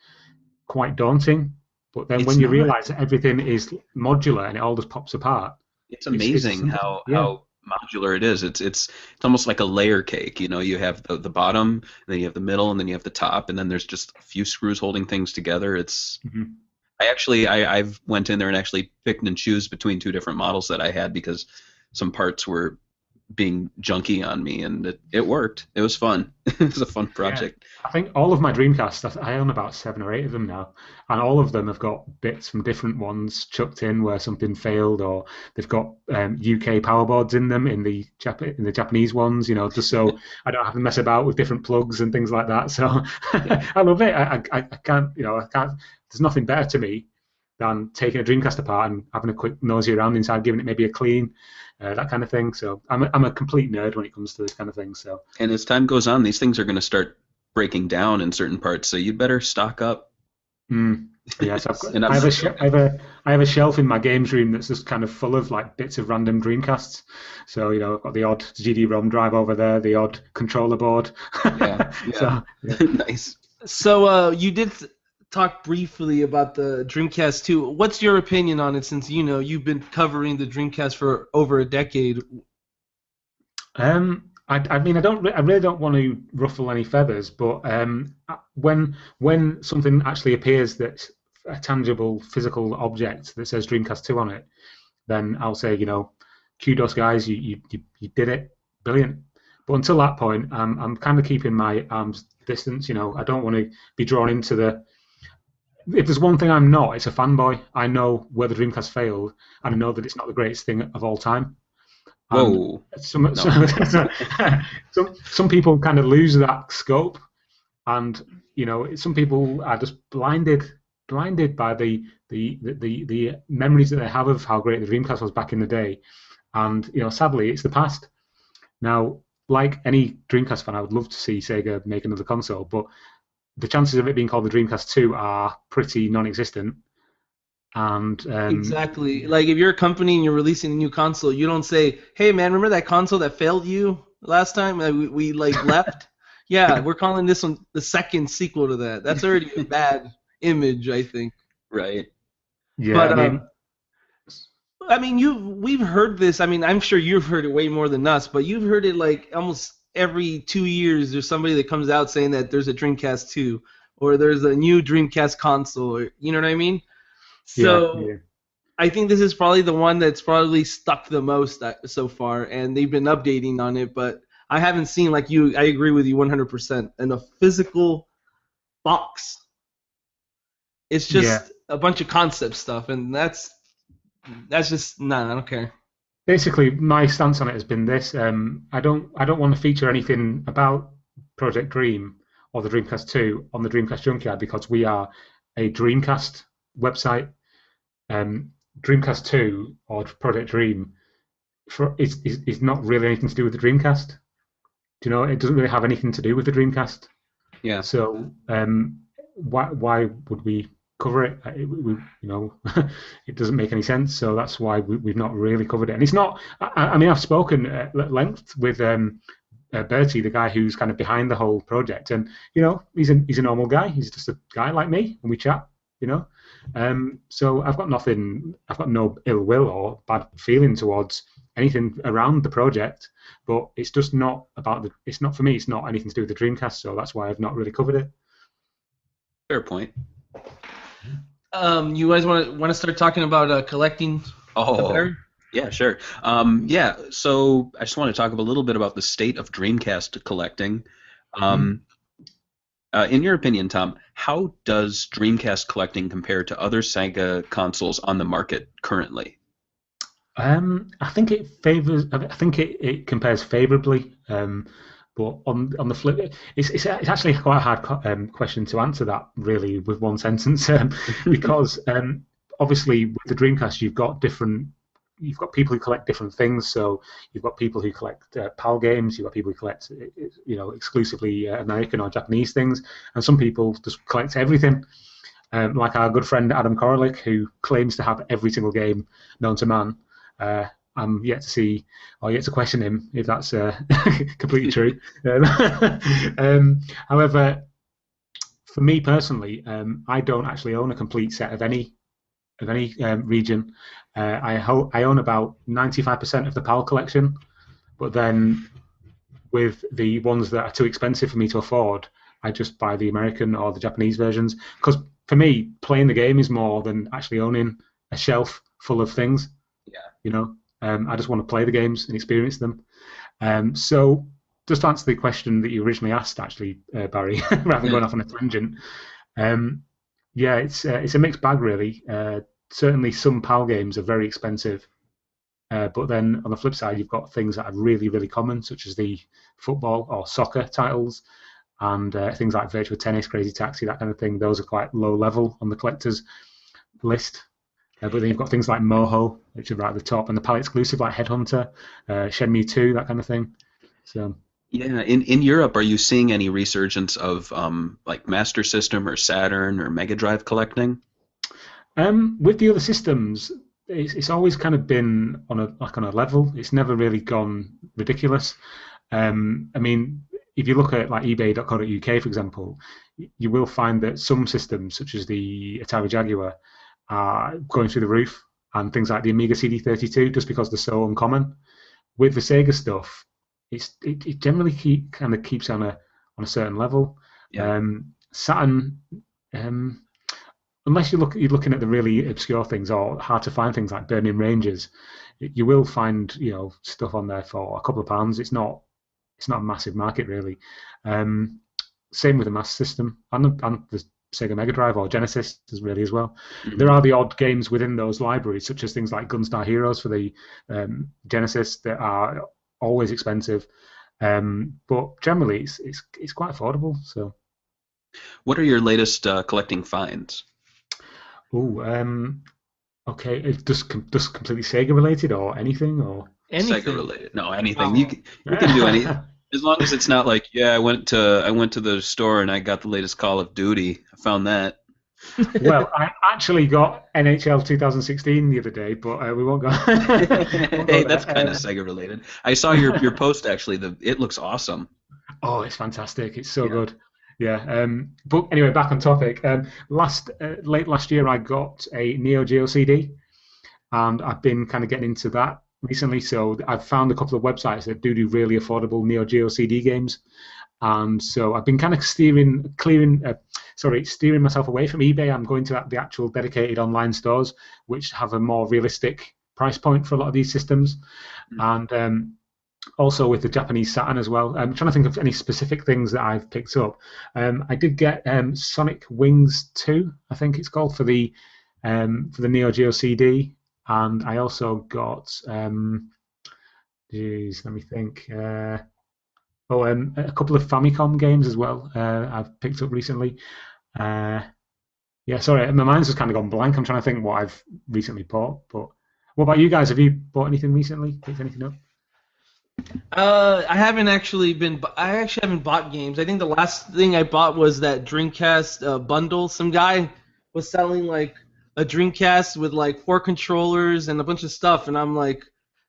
quite daunting. But then when you realise that everything is modular and it all just pops apart, it's amazing how modular it is. It's almost like a layer cake. You have the bottom, then you have the middle, and then you have the top, and then there's just a few screws holding things together. It's I've went in there and actually picked and choose between two different models that I had, because some parts were being junky on me, and it worked. It was fun. It was a fun project. Yeah. I think all of my Dreamcasts, I own about 7 or 8 of them now, and all of them have got bits from different ones chucked in where something failed, or they've got UK power boards in them in the Japanese ones, just so I don't have to mess about with different plugs and things like that. So I love it. I can't. There's nothing better to me than taking a Dreamcast apart and having a quick nosy around inside, giving it maybe a clean, that kind of thing. So I'm a complete nerd when it comes to this kind of thing. So. And as time goes on, these things are going to start breaking down in certain parts, so you'd better stock up. Yes, I have a shelf in my games room that's just kind of full of like bits of random Dreamcasts. So I've got the odd GD-ROM drive over there, the odd controller board. Yeah. So, Nice. So you did talk briefly about the Dreamcast 2. What's your opinion on it, since you've been covering the Dreamcast for over a decade? I really don't want to ruffle any feathers, but when something actually appears that's a tangible physical object that says Dreamcast 2 on it, then I'll say, kudos guys, you did it, brilliant. But until that point, I'm kind of keeping my arm's distance. I don't want to be drawn into the. If there's one thing I'm not, it's a fanboy. I know where the Dreamcast failed, and I know that it's not the greatest thing of all time. Whoa! Some people kind of lose that scope, and some people are just blinded by the memories that they have of how great the Dreamcast was back in the day, and sadly, it's the past. Now, like any Dreamcast fan, I would love to see Sega make another console, but the chances of it being called the Dreamcast 2 are pretty non-existent. And exactly, like if you're a company and you're releasing a new console, you don't say, "Hey man, remember that console that failed you last time? We left? Yeah, we're calling this one the second sequel to that." That's already a bad image, I think. Right. Yeah. But we've heard this. I'm sure you've heard it way more than us, but you've heard it like almost every 2 years. There's somebody that comes out saying that there's a Dreamcast 2 or there's a new Dreamcast console. Or, you know what I mean? So yeah. I think this is probably the one that's probably stuck the most so far, and they've been updating on it, but I haven't seen, like you, I agree with you 100%, in a physical box. It's just a bunch of concept stuff, and that's just, I don't care. Basically, my stance on it has been this. I don't want to feature anything about Project Dream or the Dreamcast 2 on the Dreamcast Junkyard because we are a Dreamcast website. Dreamcast 2 or Project Dream is not really anything to do with the Dreamcast. Do you know? It doesn't really have anything to do with the Dreamcast. Yeah. So why would we cover it? It doesn't make any sense. So that's why we've not really covered it. And it's not. I've spoken at length with Bertie, the guy who's kind of behind the whole project, and he's a normal guy. He's just a guy like me, and we chat. So I've got no ill will or bad feeling towards anything around the project, but it's just not it's not for me, it's not anything to do with the Dreamcast, so that's why I've not really covered it. Fair point. You guys want to start talking about collecting? Yeah, sure. So I just want to talk a little bit about the state of Dreamcast collecting. In your opinion, Tom, how does Dreamcast collecting compare to other Sega consoles on the market currently? I think it compares favorably. But on the flip, it's actually quite a hard question to answer that really with one sentence, because obviously with the Dreamcast you've got people who collect different things. So you've got people who collect PAL games, you've got people who collect exclusively American or Japanese things, and some people just collect everything. Like our good friend Adam Korolik, who claims to have every single game known to man. I'm yet to question him if that's completely true. However, for me personally, I don't actually own a complete set of any region. I own about 95% of the PAL collection, but then with the ones that are too expensive for me to afford, I just buy the American or the Japanese versions. Because for me, playing the game is more than actually owning a shelf full of things. Yeah. I just want to play the games and experience them. So just to answer the question that you originally asked, actually, Barry, rather than going off on a tangent, yeah, it's a mixed bag, really. Certainly some PAL games are very expensive, but then on the flip side, you've got things that are really, really common, such as the football or soccer titles, and things like Virtua Tennis, Crazy Taxi, that kind of thing. Those are quite low level on the collector's list. But then you've got things like Moho, which are right at the top, and the PAL exclusive like Headhunter, Shenmue 2, that kind of thing. So. Yeah, in Europe, are you seeing any resurgence of like Master System or Saturn or Mega Drive collecting? With the other systems, it's always kind of been on a level. It's never really gone ridiculous. I mean, if you look at like eBay.co.uk, for example, you will find that some systems, such as the Atari Jaguar, are going through the roof, and things like the Amiga CD32, just because they're so uncommon. With the Sega stuff, it generally keeps on a certain level. Yeah. Saturn, unless you're looking at the really obscure things or hard to find things like Burning Rangers, you will find stuff on there for a couple of pounds. It's not a massive market really. Same with the Master System and the Sega Mega Drive or Genesis really as well. Mm-hmm. There are the odd games within those libraries, such as things like Gunstar Heroes for the Genesis, that are always expensive, but generally it's quite affordable. So, what are your latest collecting finds? Okay, it's just completely Sega related or anything or anything. Sega related? No, anything. You can do anything as long as it's not like I went to the store and I got the latest Call of Duty. I found that. Well, I actually got NHL 2016 the other day, but we won't go. Hey, that's kind of Sega related. I saw your post actually. It looks awesome. Oh, it's fantastic! It's so good. Yeah. But anyway, back on topic. Late last year, I got a Neo Geo CD, and I've been kind of getting into that recently. So I've found a couple of websites that do really affordable Neo Geo CD games. And so I've been kind of steering myself away from eBay. I'm going to the actual dedicated online stores, which have a more realistic price point for a lot of these systems. Mm-hmm. And also with the Japanese Saturn as well. I'm trying to think of any specific things that I've picked up. I did get Sonic Wings 2, I think it's called, for the Neo Geo CD. And I also got, let me think. A couple of Famicom games as well. I've picked up recently. Sorry, my mind's just kind of gone blank. I'm trying to think what I've recently bought. But what about you guys? Have you bought anything recently? Picked anything up? I haven't actually haven't bought games. I think the last thing I bought was that Dreamcast bundle. Some guy was selling like a Dreamcast with like 4 controllers and a bunch of stuff, and I'm like,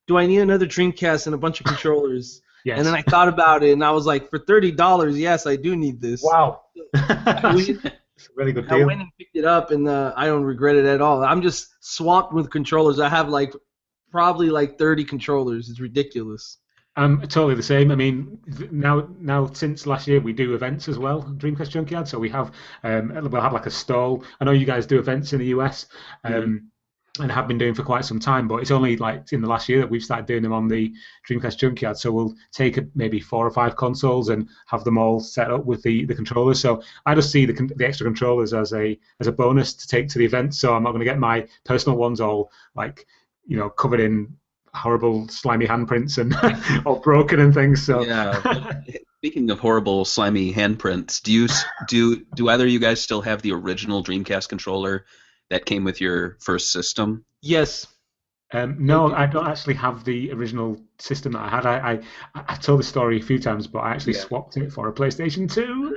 do I need another Dreamcast and a bunch of controllers? Yes. And then I thought about it, and I was like, for $30, yes, I do need this. Wow. It's a really good deal. I went and picked it up, and I don't regret it at all. I'm just swamped with controllers. I have probably 30 controllers. It's ridiculous. I'm totally the same. I mean, now since last year we do events as well, Dreamcast Junkyard. So we'll have like a stall. I know you guys do events in the US. And have been doing for quite some time, but it's only like in the last year that we've started doing them on the Dreamcast Junkyard. So we'll take maybe 4 or 5 consoles and have them all set up with the controllers. So I just see the extra controllers as a bonus to take to the event. So I'm not going to get my personal ones all covered in horrible slimy handprints and all broken and things. So yeah. Speaking of horrible slimy handprints, do either of you guys still have the original Dreamcast controller that came with your first system? Yes. No, I don't actually have the original system that I had. I told the story a few times, but I actually swapped it for a PlayStation 2.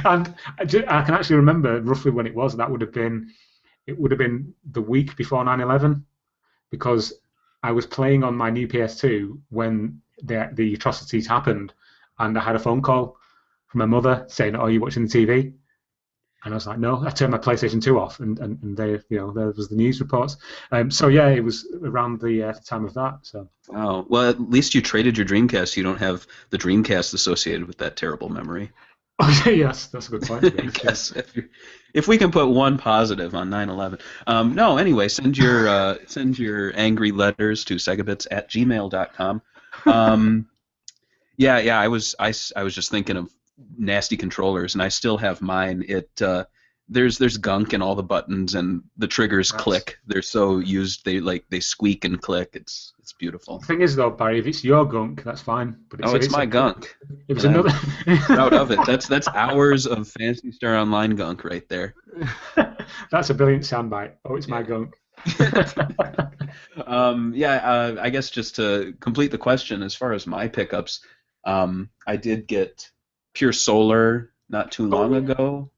And I can actually remember roughly when it was. It would have been the week before 9/11, because I was playing on my new PS2 when the atrocities happened, and I had a phone call from my mother saying, "Oh, are you watching the TV?" And I was like, no. I turned my PlayStation 2 off, and there was the news reports. So yeah, it was around the time of that. So. Oh well, at least you traded your Dreamcast. You don't have the Dreamcast associated with that terrible memory. Okay, yes, that's a good point. I guess if we can put one positive on 9/11. No, anyway, send your angry letters to segabits@gmail.com. Yeah. I was just thinking of nasty controllers, and I still have mine. There's gunk in all the buttons, and the triggers click. They're so used. They squeak and click. It's beautiful. The thing is, though, Barry, if it's your gunk, that's fine. But it's my gunk. If it's another, proud of it. That's hours of Phantasy Star Online gunk right there. That's a brilliant soundbite. Oh, it's my gunk. I guess just to complete the question, as far as my pickups, I did get Pure Solar not too long ago.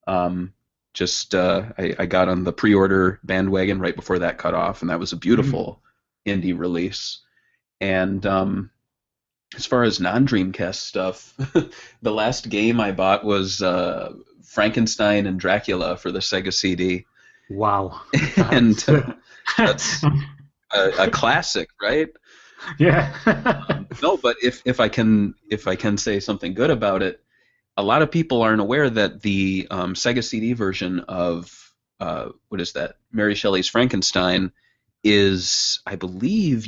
I got on the pre-order bandwagon right before that cut off, and that was a beautiful indie release. And as far as non-Dreamcast stuff, the last game I bought was Frankenstein and Dracula for the Sega CD. Wow. And that's a classic, right? Yeah. No, but if I can say something good about it, a lot of people aren't aware that the Sega CD version of what is that? Mary Shelley's Frankenstein is, I believe,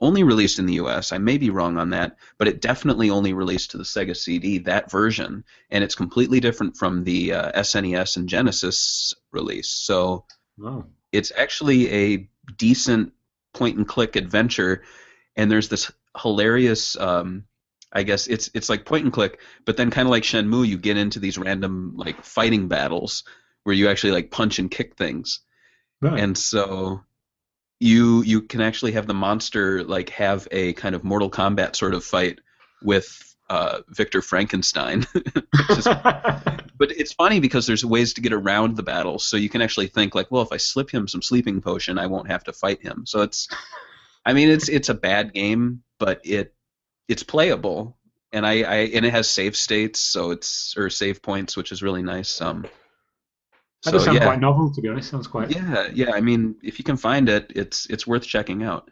only released in the U.S. I may be wrong on that, but it definitely only released to the Sega CD, that version, and it's completely different from the SNES and Genesis release. So It's actually a decent point-and-click adventure, and there's this hilarious, I guess it's like point-and-click, but then kind of like Shenmue, you get into these random like fighting battles where you actually like punch and kick things. Right. And so you can actually have the monster like have a kind of Mortal Kombat sort of fight with Victor Frankenstein. But it's funny because there's ways to get around the battles, so you can actually think like, well, if I slip him some sleeping potion, I won't have to fight him. So it's a bad game, but it's playable, and and it has save states, or save points, which is really nice. That does sound quite novel, to be honest. Sounds quite. Yeah. I mean, if you can find it, it's worth checking out.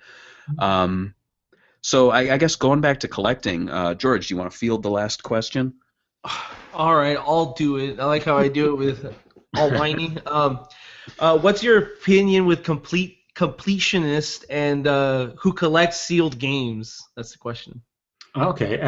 So I guess going back to collecting, George, do you want to field the last question? All right, I'll do it. I like how I do it with all whiny. What's your opinion with completionist and who collects sealed games? That's the question. Okay.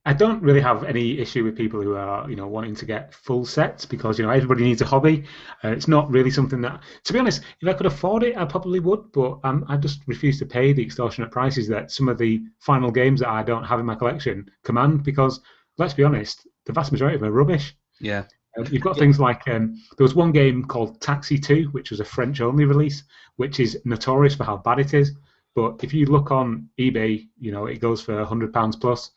I don't really have any issue with people who are, wanting to get full sets because, everybody needs a hobby. It's not really something that, to be honest, if I could afford it, I probably would, but I just refuse to pay the extortionate prices that some of the final games that I don't have in my collection command because, let's be honest, the vast majority of them are rubbish. Yeah. You've got things like, there was one game called Taxi 2, which was a French-only release, which is notorious for how bad it is. But if you look on eBay, it goes for £100 plus.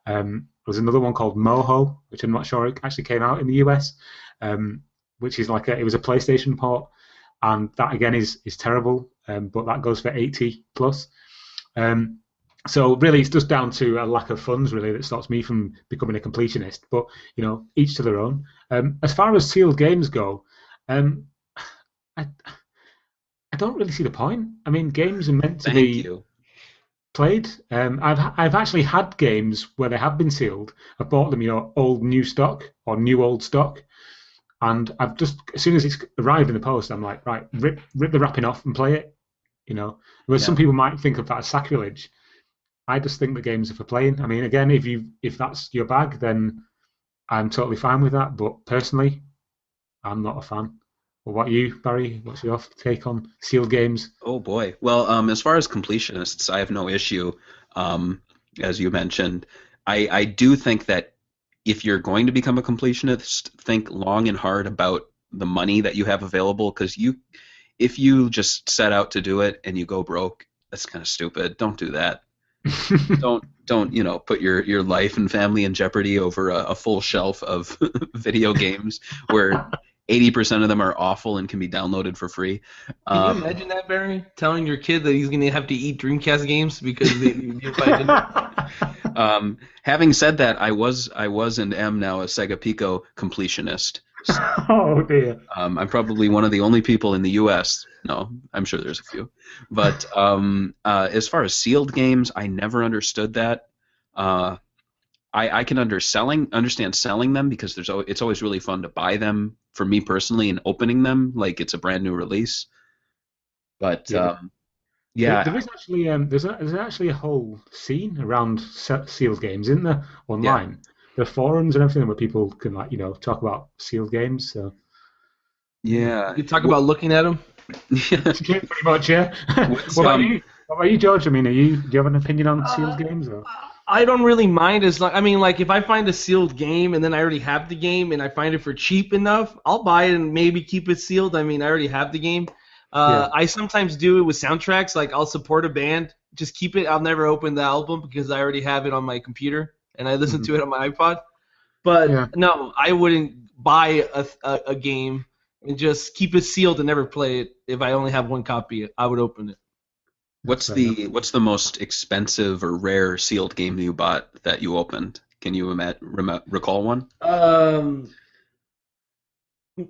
There's another one called Moho, which I'm not sure it actually came out in the US, which is it was a PlayStation port, and that again is terrible, but that goes for 80 plus. So really, it's just down to a lack of funds really that stops me from becoming a completionist. But each to their own. As far as sealed games go, I don't really see the point. I mean, games are meant to be played. I've actually had games where they have been sealed. I've bought them, old new stock or new old stock, and I've just as soon as it's arrived in the post, I'm like, right, rip the wrapping off and play it. Whereas some people might think of that as sacrilege. I just think the games are for playing. I mean, again, if that's your bag, then I'm totally fine with that. But personally, I'm not a fan. What about you, Barry? What's your take on sealed games? Oh boy. Well, as far as completionists, I have no issue. As you mentioned, I do think that if you're going to become a completionist, think long and hard about the money that you have available, because if you just set out to do it and you go broke, that's kind of stupid. Don't do that. don't put your life and family in jeopardy over a full shelf of video games where 80% of them are awful and can be downloaded for free. Can you imagine that, Barry? Telling your kid that he's going to have to eat Dreamcast games because you buy having said that, I was and am now a Sega Pico completionist. So, oh dear. I'm probably one of the only people in the U.S. No, I'm sure there's a few. But as far as sealed games, I never understood that. I can understand selling them because it's always really fun to buy them for me personally and opening them like it's a brand new release. But yeah, there is actually there's actually a whole scene around sealed games, isn't there, online? Yeah. There are forums and everything where people can talk about sealed games. So yeah, you talk about looking at them. Pretty much, yeah. What about you? What about you, George? I mean, do you have an opinion on sealed games? Or? I don't really mind if I find a sealed game and then I already have the game and I find it for cheap enough, I'll buy it and maybe keep it sealed. I mean, I already have the game. I sometimes do it with soundtracks. Like I'll support a band, just keep it. I'll never open the album because I already have it on my computer and I listen to it on my iPod. But no, I wouldn't buy a game and just keep it sealed and never play it. If I only have one copy, I would open it. What's the most expensive or rare sealed game you bought that you opened? Can you recall one? I'm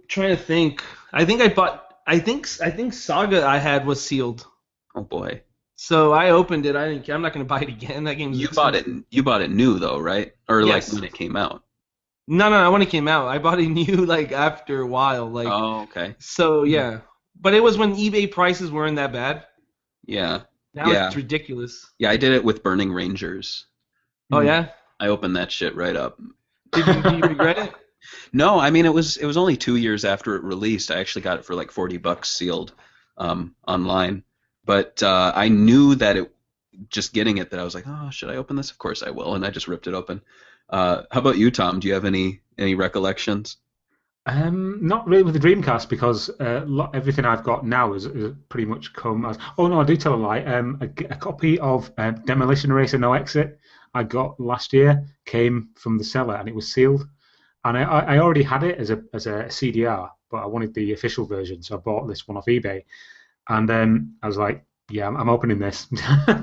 trying to think. I think Saga I had was sealed. Oh boy. So I opened it. I'm not going to buy it again. That game's expensive. You bought it new though, right? Or yes. Like when it came out? No, when it came out. I bought it new like after a while. Like. Oh, okay. So yeah, but it was when eBay prices weren't that bad. Yeah. Now it's ridiculous. Yeah, I did it with Burning Rangers. Oh yeah? I opened that shit right up. Do you regret it? No, I mean it was only 2 years after it released. I actually got it for like $40 sealed online. But I knew that just getting it that I was like, oh, should I open this? Of course I will, and I just ripped it open. How about you, Tom? Do you have any recollections? Not really with the Dreamcast because everything I've got now is pretty much come as. Oh no, I do tell a lie. A copy of Demolition Racer No Exit I got last year came from the seller and it was sealed, and I already had it as a CDR, but I wanted the official version, so I bought this one off eBay, and then I was like, yeah, I'm opening this. I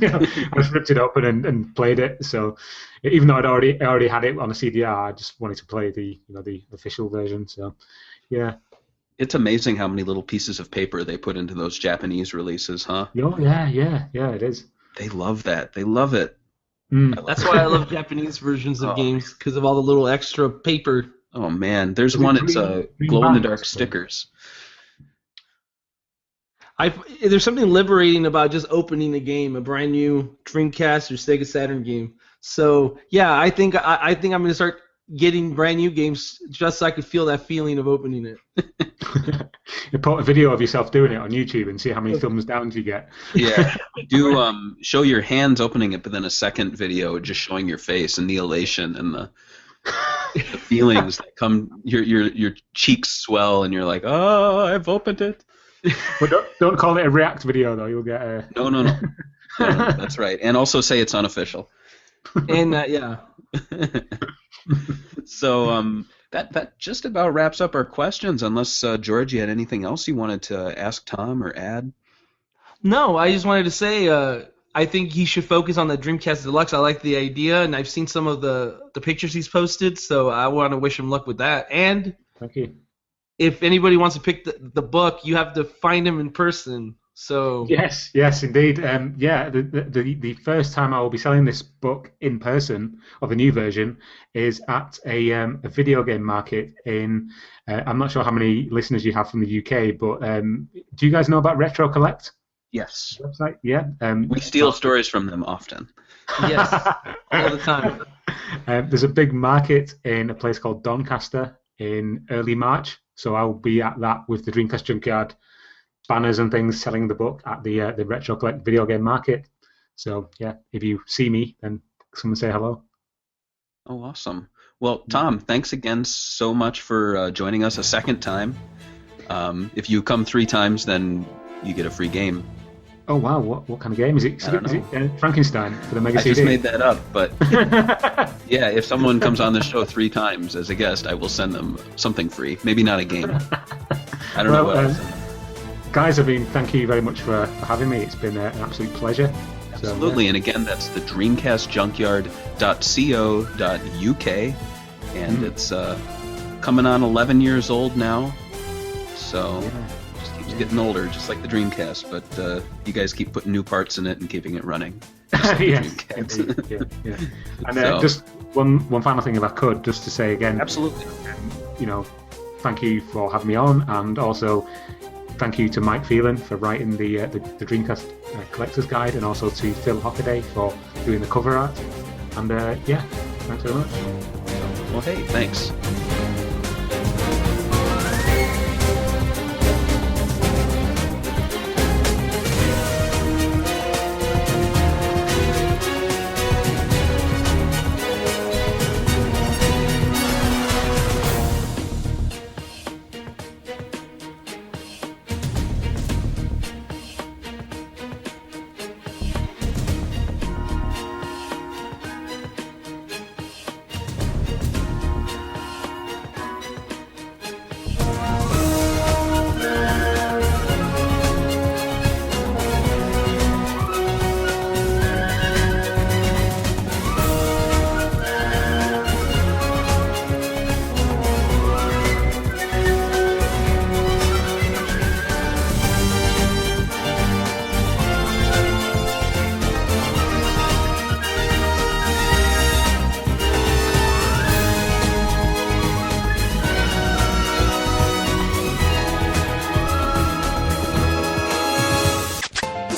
just ripped it open and played it. So even though I already had it on a CDR, I just wanted to play the official version. So yeah, it's amazing how many little pieces of paper they put into those Japanese releases, huh? Oh yeah, it is. They love that. They love it. That's why I love Japanese versions of games because of all the little extra paper. Oh man, there's one. It's glow in the dark stickers. There's something liberating about just opening a game, a brand new Dreamcast or Sega Saturn game. So yeah, I think I'm going to start getting brand new games just so I could feel that feeling of opening it. You put a video of yourself doing it on YouTube and see how many thumbs downs you get. Yeah, do show your hands opening it, but then a second video just showing your face and the elation and the feelings that come. Your cheeks swell and you're like, oh, I've opened it. But don't call it a React video though. You'll get a. No, that's right. And also say it's unofficial. And yeah. So that just about wraps up our questions. Unless George, you had anything else you wanted to ask Tom or add? No, I just wanted to say I think he should focus on the Dreamcast Deluxe. I like the idea, and I've seen some of the pictures he's posted, so I want to wish him luck with that. And thank you. If anybody wants to pick the book, you have to find him in person. So yes, indeed. The first time I will be selling this book in person, or the new version, is at a video game market in. I'm not sure how many listeners you have from the UK, but do you guys know about Retro Collect? Yes. Website? Yeah. We steal stories from them often. Yes, all the time. There's a big market in a place called Doncaster in early March. So I'll be at that with the Dreamcast Junkyard banners and things selling the book at the Retro Collect video game market. So yeah, if you see me, then someone say hello. Oh, awesome. Well, Tom, thanks again so much for joining us a second time. If you come 3 times, then you get a free game. Oh wow, what kind of game is it? Is it Frankenstein for the Mega CD? I just made that up, but yeah, if someone comes on the show 3 times as a guest, I will send them something free. Maybe not a game. I don't know what else. Guys, thank you very much for having me. It's been an absolute pleasure. Absolutely, so, and again, that's the dreamcastjunkyard.co.uk, and it's coming on 11 years old now, so... Yeah. Getting older, just like the Dreamcast, but you guys keep putting new parts in it and keeping it running. Yes, indeed. Yeah. And just one final thing, if I could, just to say again. Absolutely. Thank you for having me on, and also thank you to Mike Phelan for writing the Dreamcast Collector's Guide, and also to Phil Hockaday for doing the cover art. And thanks very much. Well, hey, thanks.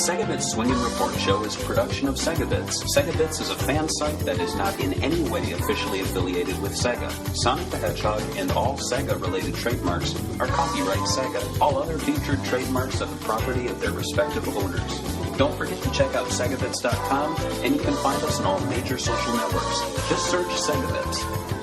The SEGAbits Swingin Report Show is a production of SEGAbits. SEGAbits is a fan site that is not in any way officially affiliated with Sega. Sonic the Hedgehog and all Sega-related trademarks are copyright Sega. All other featured trademarks are the property of their respective owners. Don't forget to check out SEGAbits.com, and you can find us on all major social networks. Just search SEGAbits.